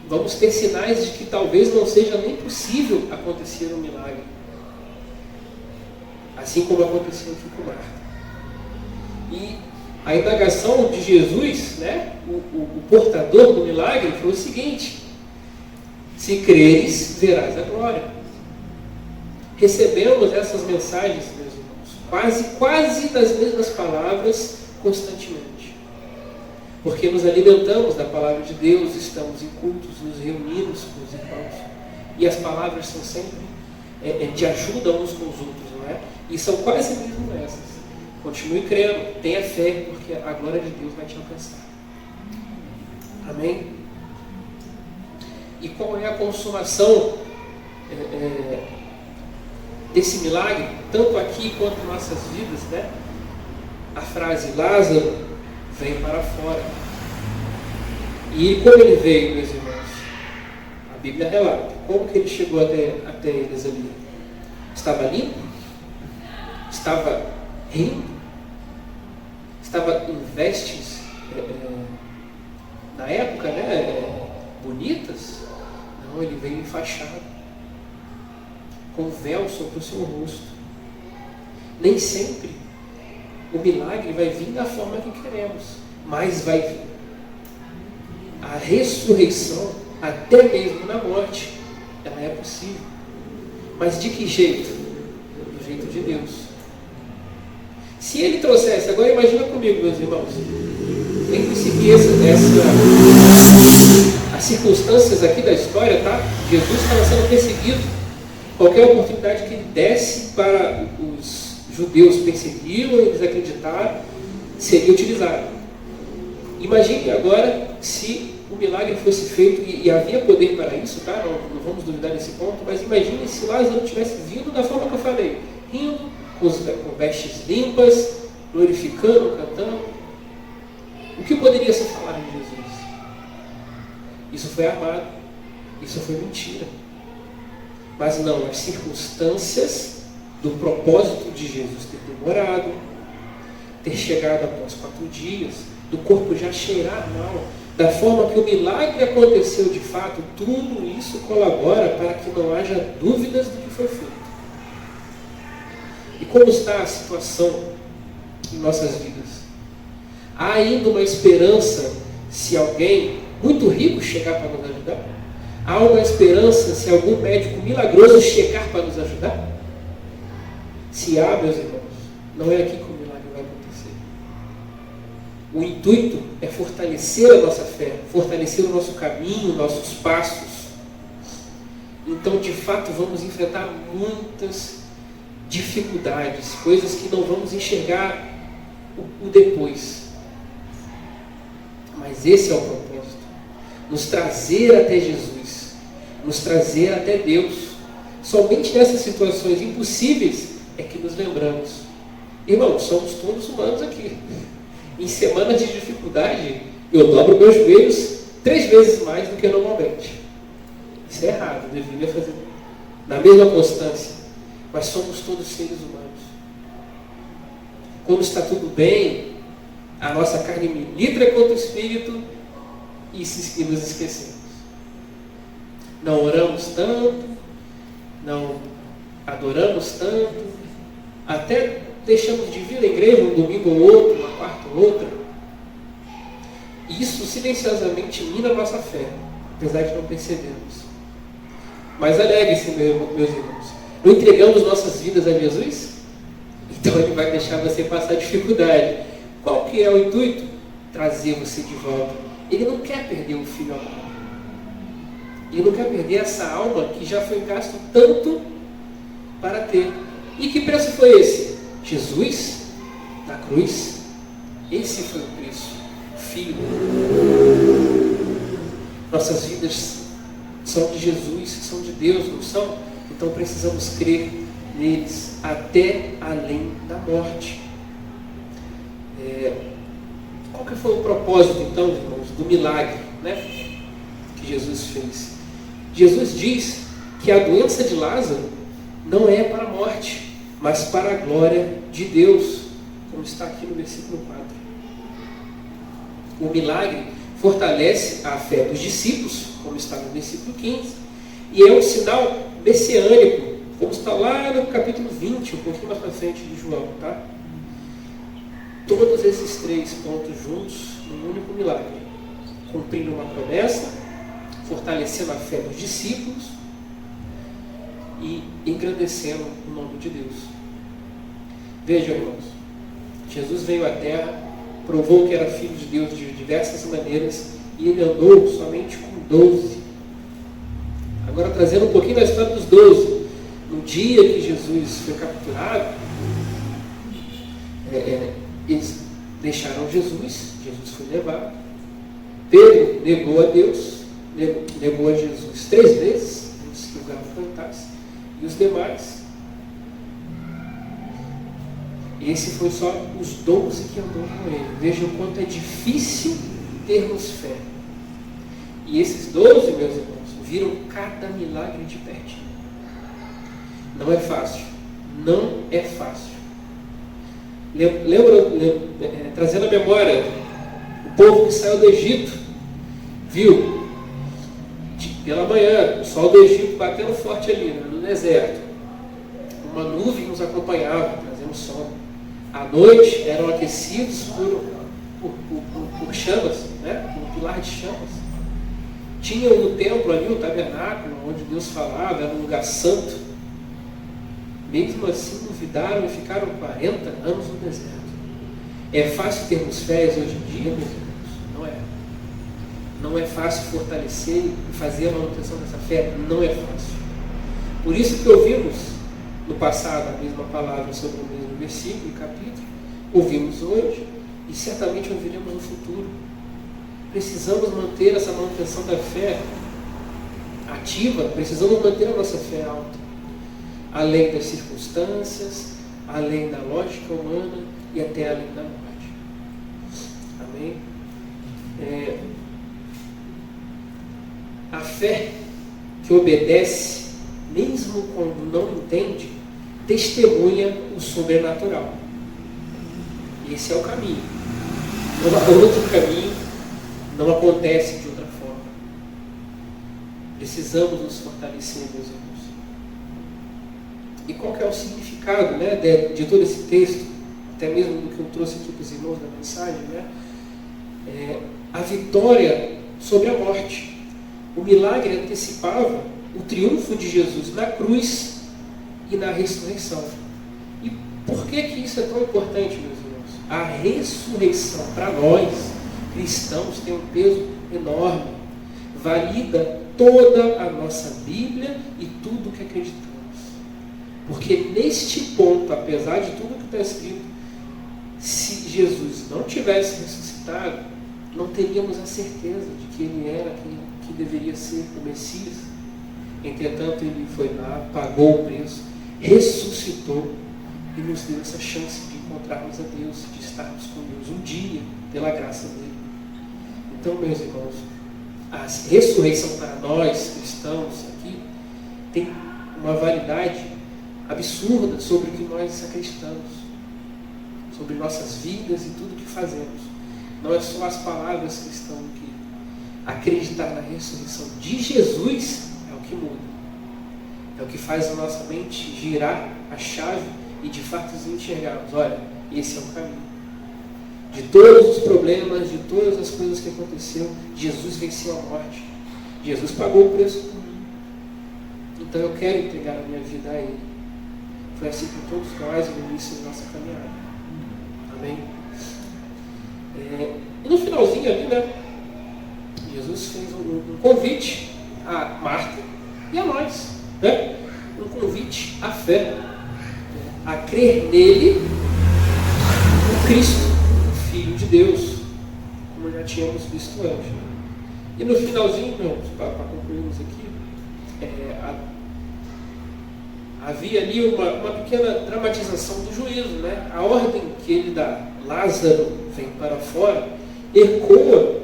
Vamos ter sinais de que talvez não seja nem possível acontecer um milagre, assim como aconteceu aqui com Marta. E a indagação de Jesus, né, o portador do milagre, foi o seguinte: se creres, verás a glória. recebemos essas mensagens, meus irmãos, quase das mesmas palavras constantemente. Porque nos alimentamos da palavra de Deus, estamos em cultos, nos reunimos com os irmãos. E as palavras são sempre de ajuda uns com os outros, não é? E são quase mesmo essas. Continue crendo, tenha fé, porque a glória de Deus vai te alcançar. Amém? E qual é a consumação desse milagre, tanto aqui quanto em nossas vidas, né? A frase Lázaro veio para fora. E como ele veio, meus irmãos? A Bíblia relata. Como que ele chegou até eles ali? Estava limpo? Estava rindo? Estava em vestes, na época, né? Bonitas? Não, ele veio enfaixado, com véu sobre o seu rosto. Nem sempre o milagre vai vir da forma que queremos, mas vai vir. A ressurreição, até mesmo na morte, ela é possível. Mas de que jeito? Do jeito de Deus. Se ele trouxesse, agora imagina comigo, meus irmãos, lembre-se que as circunstâncias aqui da história, tá? Jesus estava sendo perseguido. Qualquer oportunidade que ele desse para os judeus perseguiram, eles acreditaram, seria utilizado. Imagine agora se o milagre fosse feito, e havia poder para isso, tá? Não vamos duvidar desse ponto, mas imagine se Lázaro tivesse vindo da forma que eu falei, rindo, com vestes limpas, glorificando, cantando. O que poderia ser falado de Jesus? Isso foi armado, isso foi mentira. Mas não, as circunstâncias do propósito de Jesus ter demorado, ter chegado após 4 dias, do corpo já cheirar mal, da forma que o milagre aconteceu de fato, tudo isso colabora para que não haja dúvidas do que foi feito. E como está a situação em nossas vidas? Há ainda uma esperança se alguém muito rico chegar para nos ajudar? Há uma esperança se algum médico milagroso chegar para nos ajudar? Se há, meus irmãos, não é aqui que o milagre vai acontecer. O intuito é fortalecer a nossa fé, fortalecer o nosso caminho, nossos passos. Então, de fato, vamos enfrentar muitas dificuldades, coisas que não vamos enxergar o depois. Mas esse é o propósito. Nos trazer até Jesus, nos trazer até Deus. Somente nessas situações impossíveis é que nos lembramos. Irmãos, somos todos humanos aqui. Em semanas de dificuldade, eu dobro meus joelhos 3 vezes mais do que normalmente. Isso é errado, eu deveria fazer na mesma constância. Mas somos todos seres humanos. Quando está tudo bem, a nossa carne milita contra o Espírito e nos esquecemos. Não oramos tanto, não adoramos tanto, até deixamos de vir à igreja um domingo ou outro, uma quarta ou outra. Isso silenciosamente mina a nossa fé, apesar de não percebermos. Mas alegre-se, meus irmãos. Não entregamos nossas vidas a Jesus? Então Ele vai deixar você passar dificuldade. Qual que é o intuito? Trazer você de volta. Ele não quer perder o filho amado. Ele não quer perder essa alma que já foi gasto tanto para ter. E que preço foi esse? Jesus, na cruz. Esse foi o preço. O Filho. Nossas vidas são de Jesus, são de Deus, não são? Então precisamos crer neles até além da morte. Qual que foi o propósito, então, irmãos, do milagre, né, que Jesus fez? Jesus diz que a doença de Lázaro não é para a morte, mas para a glória de Deus, como está aqui no versículo 4. O milagre fortalece a fé dos discípulos, como está no versículo 15, e é um sinal messiânico, como está lá no capítulo 20, um pouquinho mais para frente de João, tá? Todos esses 3 pontos juntos num único milagre, cumprindo uma promessa, fortalecendo a fé dos discípulos e engrandecendo o nome de Deus. Vejam, irmãos, Jesus veio à Terra, provou que era filho de Deus de diversas maneiras, e ele andou somente com 12. Agora, trazendo um pouquinho da história dos 12. No dia que Jesus foi capturado, eles deixaram Jesus foi levado. Pedro negou a Deus, negou a Jesus 3 vezes, antes que o galo cantasse, e os demais. Esse foi só os 12 que andou com ele. Vejam o quanto é difícil termos fé. E esses 12, meus irmãos, viram cada milagre de pertinho. Não é fácil. Não é fácil. Trazendo à memória, o povo que saiu do Egito, viu, pela manhã, o sol do Egito batendo forte ali, no deserto. Uma nuvem nos acompanhava, trazendo sol. À noite eram aquecidos por chamas, né? Por um pilar de chamas. Tinha no templo ali, o tabernáculo, onde Deus falava, era um lugar santo. Mesmo assim, duvidaram e ficaram 40 anos no deserto. É fácil termos fé hoje em dia, meus irmãos? Não é. Não é fácil fortalecer e fazer a manutenção dessa fé? Não é fácil. Por isso que ouvimos no passado a mesma palavra sobre o mesmo versículo e capítulo, ouvimos hoje e certamente ouviremos no futuro. Precisamos manter essa manutenção da fé ativa, precisamos manter a nossa fé alta, além das circunstâncias, além da lógica humana e até além da morte. Amém? A fé que obedece, mesmo quando não entende, testemunha o sobrenatural. Esse é o caminho. Não há outro caminho, não acontece de outra forma. Precisamos nos fortalecer, meus irmãos. E qual que é o significado, né, de todo esse texto, até mesmo do que eu trouxe aqui para os irmãos da mensagem, né? A vitória sobre a morte. O milagre antecipava o triunfo de Jesus na cruz e na ressurreição. E por que isso é tão importante, meus irmãos? A ressurreição, para nós, cristãos, tem um peso enorme. Valida toda a nossa Bíblia e tudo o que acreditamos. Porque neste ponto, apesar de tudo que está escrito, se Jesus não tivesse ressuscitado, não teríamos a certeza de que ele era quem que deveria ser o Messias. Entretanto, ele foi lá, pagou o preço, ressuscitou e nos deu essa chance de encontrarmos a Deus, de estarmos com Deus um dia, pela graça dele. Então, meus irmãos, a ressurreição para nós, cristãos, aqui, tem uma validade absurda sobre o que nós acreditamos, sobre nossas vidas e tudo o que fazemos. Não é só as palavras que estão aqui. Acreditar na ressurreição de Jesus é o que muda. É o que faz a nossa mente girar a chave e de fato nos enxergarmos. Olha, esse é o caminho. De todos os problemas, de todas as coisas que aconteceram, Jesus venceu a morte. Jesus pagou o preço por mim. Então eu quero entregar a minha vida a Ele. Foi assim com todos nós no início da nossa caminhada. Amém? E no finalzinho ali, né? Jesus fez um convite a Marta e a nós, né? Um convite à fé, a crer nele, o Cristo, o Filho de Deus, como já tínhamos visto antes. E no finalzinho, para concluirmos aqui, havia ali uma pequena dramatização do juízo, né? A ordem que ele dá, Lázaro vem para fora, ecoa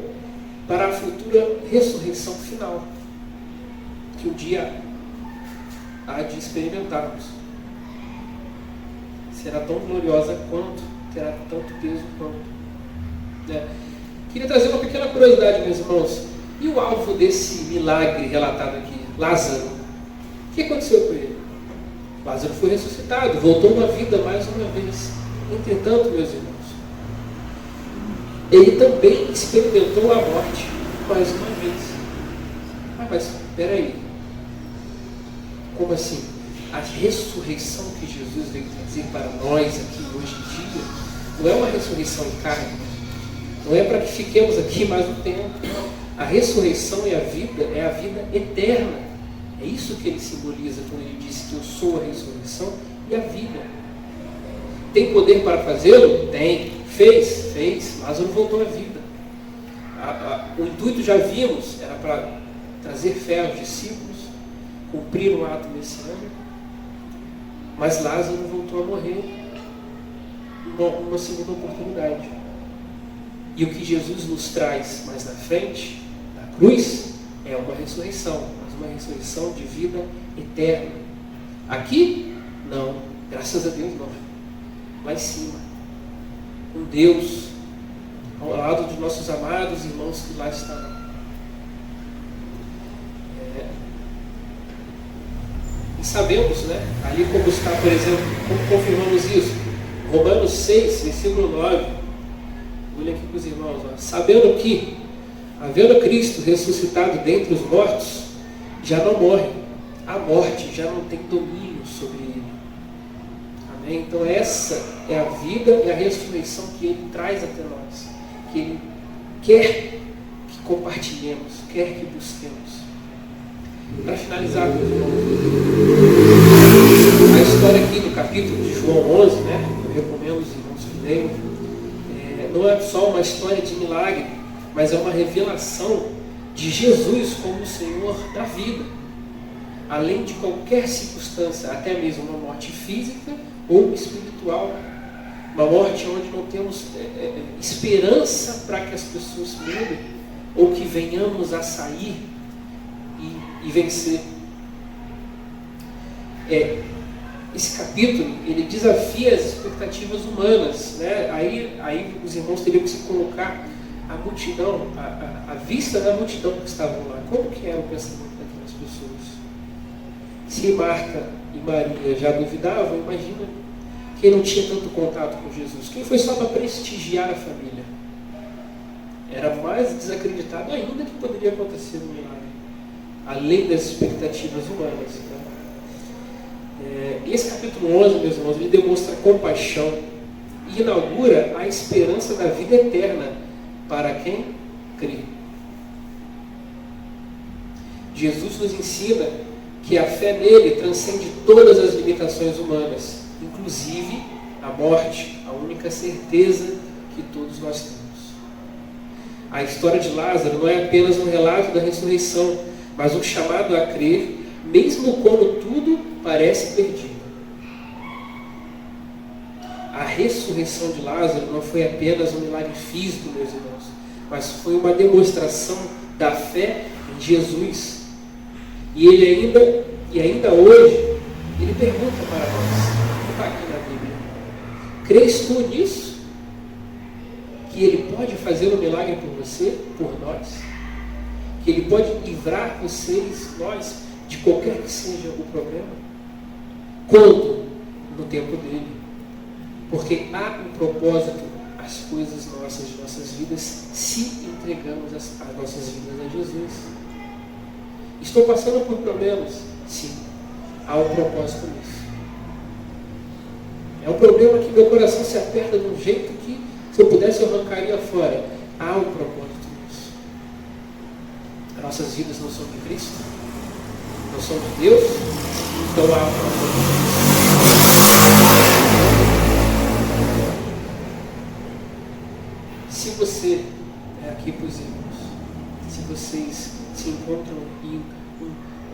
para a futura ressurreição final, que um dia há de experimentarmos. Será tão gloriosa quanto, terá tanto peso quanto. Né? Queria trazer uma pequena curiosidade, meus irmãos. E o alvo desse milagre relatado aqui, Lázaro? O que aconteceu com ele? Lázaro foi ressuscitado, voltou à vida mais uma vez. Entretanto, meus irmãos, ele também experimentou a morte mais uma vez. Mas espera aí. Como assim? a ressurreição que Jesus veio trazer para nós aqui hoje em dia não é uma ressurreição em carne, não é para que fiquemos aqui mais um tempo. A ressurreição e a vida é a vida eterna. É isso que ele simboliza quando ele disse que eu sou a ressurreição e a vida. Tem poder para fazê-lo? Tem. Fez. Lázaro voltou à vida. O intuito, já vimos, era para trazer fé aos discípulos, cumprir um ato messiânico, mas Lázaro voltou a morrer uma segunda oportunidade. E o que Jesus nos traz mais na frente, na cruz, é uma ressurreição, mas uma ressurreição de vida eterna. Aqui, não, graças a Deus não. Lá em cima, com Deus, ao lado de nossos amados irmãos que lá estarão. E sabemos, né, ali como está, por exemplo, como confirmamos isso, Romanos 6, versículo 9, olha aqui para os irmãos, ó. Sabendo que, havendo Cristo ressuscitado dentre os mortos, já não morre, a morte já não tem domínio sobre ele. Amém? Então essa é a vida e a ressurreição que ele traz até nós, que ele quer que compartilhemos, quer que busquemos. Para finalizar, meus irmãos, a história aqui do capítulo de João 11, né? Eu recomendo os irmãos que leiam. Não é só uma história de milagre, mas é uma revelação de Jesus como o Senhor da vida, além de qualquer circunstância, até mesmo uma morte física ou espiritual, uma morte onde não temos esperança para que as pessoas mudem ou que venhamos a sair e vencer. Esse capítulo, ele desafia as expectativas humanas, né? Aí os irmãos teriam que se colocar a multidão, a vista da multidão que estavam lá. Como que era o pensamento daquelas pessoas? Se Marta e Maria já duvidavam, imagina quem não tinha tanto contato com Jesus, quem foi só para prestigiar a família. Era mais desacreditado ainda que poderia acontecer um milagre, além das expectativas humanas. Né? E esse capítulo 11, meus irmãos, ele demonstra compaixão e inaugura a esperança da vida eterna para quem crê. Jesus nos ensina que a fé nele transcende todas as limitações humanas, inclusive a morte, a única certeza que todos nós temos. A história de Lázaro não é apenas um relato da ressurreição, mas um chamado a crer, mesmo quando tudo parece perdido. A ressurreição de Lázaro não foi apenas um milagre físico, meus irmãos, mas foi uma demonstração da fé em Jesus. E ainda hoje, ele pergunta para nós, está aqui na Bíblia: crês tu nisso? Que ele pode fazer um milagre por você, por nós? Que ele pode livrar vocês, nós, de qualquer que seja o problema? Quando? No tempo dele. Porque há um propósito às coisas nossas, de nossas vidas, se entregamos as nossas vidas a Jesus. Estou passando por problemas? Sim. Há um propósito nisso. É um problema que meu coração se aperta de um jeito que, se eu pudesse, eu arrancaria fora. Há um propósito nisso. As nossas vidas não são de Cristo, não são de Deus, então há um propósito. Se você é aqui para os irmãos, se vocês se encontram em um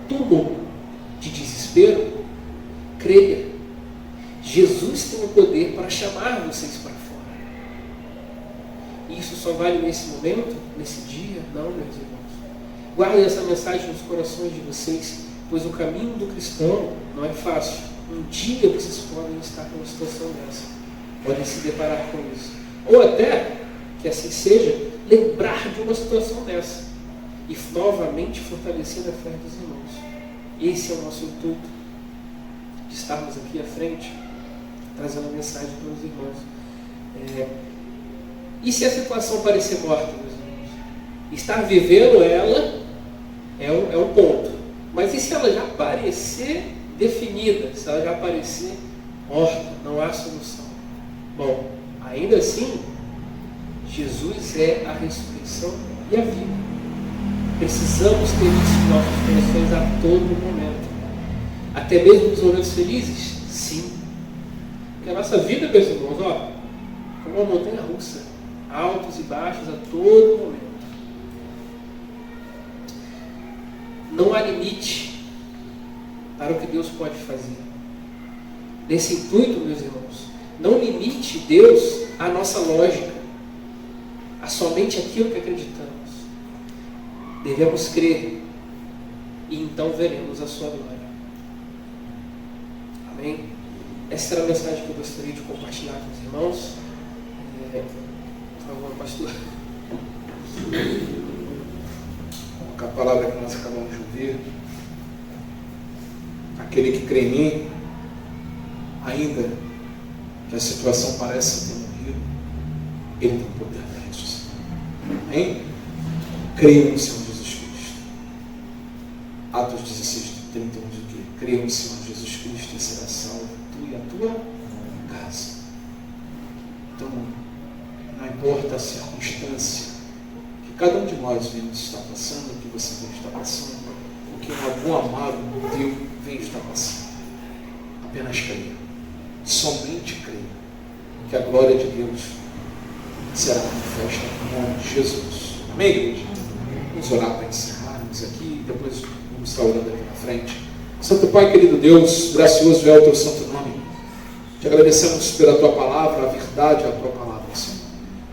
túmulo de desespero, creia, Jesus tem o poder para chamar vocês para fora. E isso só vale nesse momento, nesse dia? Não, meus irmãos. Guardem essa mensagem nos corações de vocês, pois o caminho do cristão não é fácil. Um dia vocês podem estar numa situação dessa, podem se deparar com isso, ou até, que assim seja, lembrar de uma situação dessa e novamente fortalecer a fé dos irmãos. Esse é o nosso intuito, de estarmos aqui à frente, trazendo a mensagem para os irmãos. E se a situação parecer morta, meus irmãos? Estar vivendo ela é um ponto. Mas e se ela já parecer definida, se ela já aparecer morta, não há solução. Bom, ainda assim, Jesus é a ressurreição e a vida. Precisamos ter isso em nossos corações a todo momento. Até mesmo nos momentos felizes? Sim. Porque a nossa vida, meus irmãos, como uma montanha russa, altos e baixos a todo momento. Não há limite para o que Deus pode fazer. Nesse intuito, meus irmãos, não limite Deus à nossa lógica, a somente aquilo que acreditamos. Devemos crer e então veremos a sua glória. Amém? Essa era a mensagem que eu gostaria de compartilhar com os irmãos. Por favor, pastor. Com a palavra que nós acabamos de ouvir, aquele que crê em mim, ainda que a situação pareça ter morrido, ele tem o poder da ressuscitar. Amém? Creia no Senhor Jesus Cristo. Atos 16, 31 diz o quê? Creia no Senhor Jesus Cristo e será salvo, tu e a tua casa. Então, não importa a circunstância que cada um de nós vem estar passando, o que você vem estar passando, o que um avô amado teu vem estar passando. Apenas creia. Somente creia que a glória de Deus será manifesta no nome de Jesus. Amém, igreja? Vamos orar para encerrarmos aqui e depois vamos estar orando aqui na frente. Santo Pai, querido Deus, gracioso é o teu santo nome. Te agradecemos pela tua palavra, a verdade, a tua palavra, Senhor.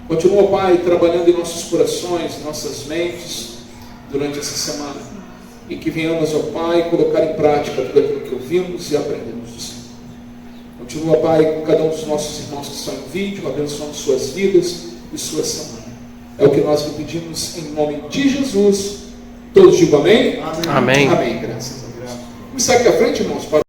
Continua, Pai, trabalhando em nossos corações, em nossas mentes, durante essa semana. E que venhamos, ó Pai, colocar em prática tudo aquilo que ouvimos e aprendemos do Senhor. Continua, Pai, com cada um dos nossos irmãos que estão em vídeo, abençoando suas vidas e sua semana. É o que nós lhe pedimos em nome de Jesus. Todos digam amém? Amém. Amém, graças a Deus. Vamos estar aqui à frente, irmãos, para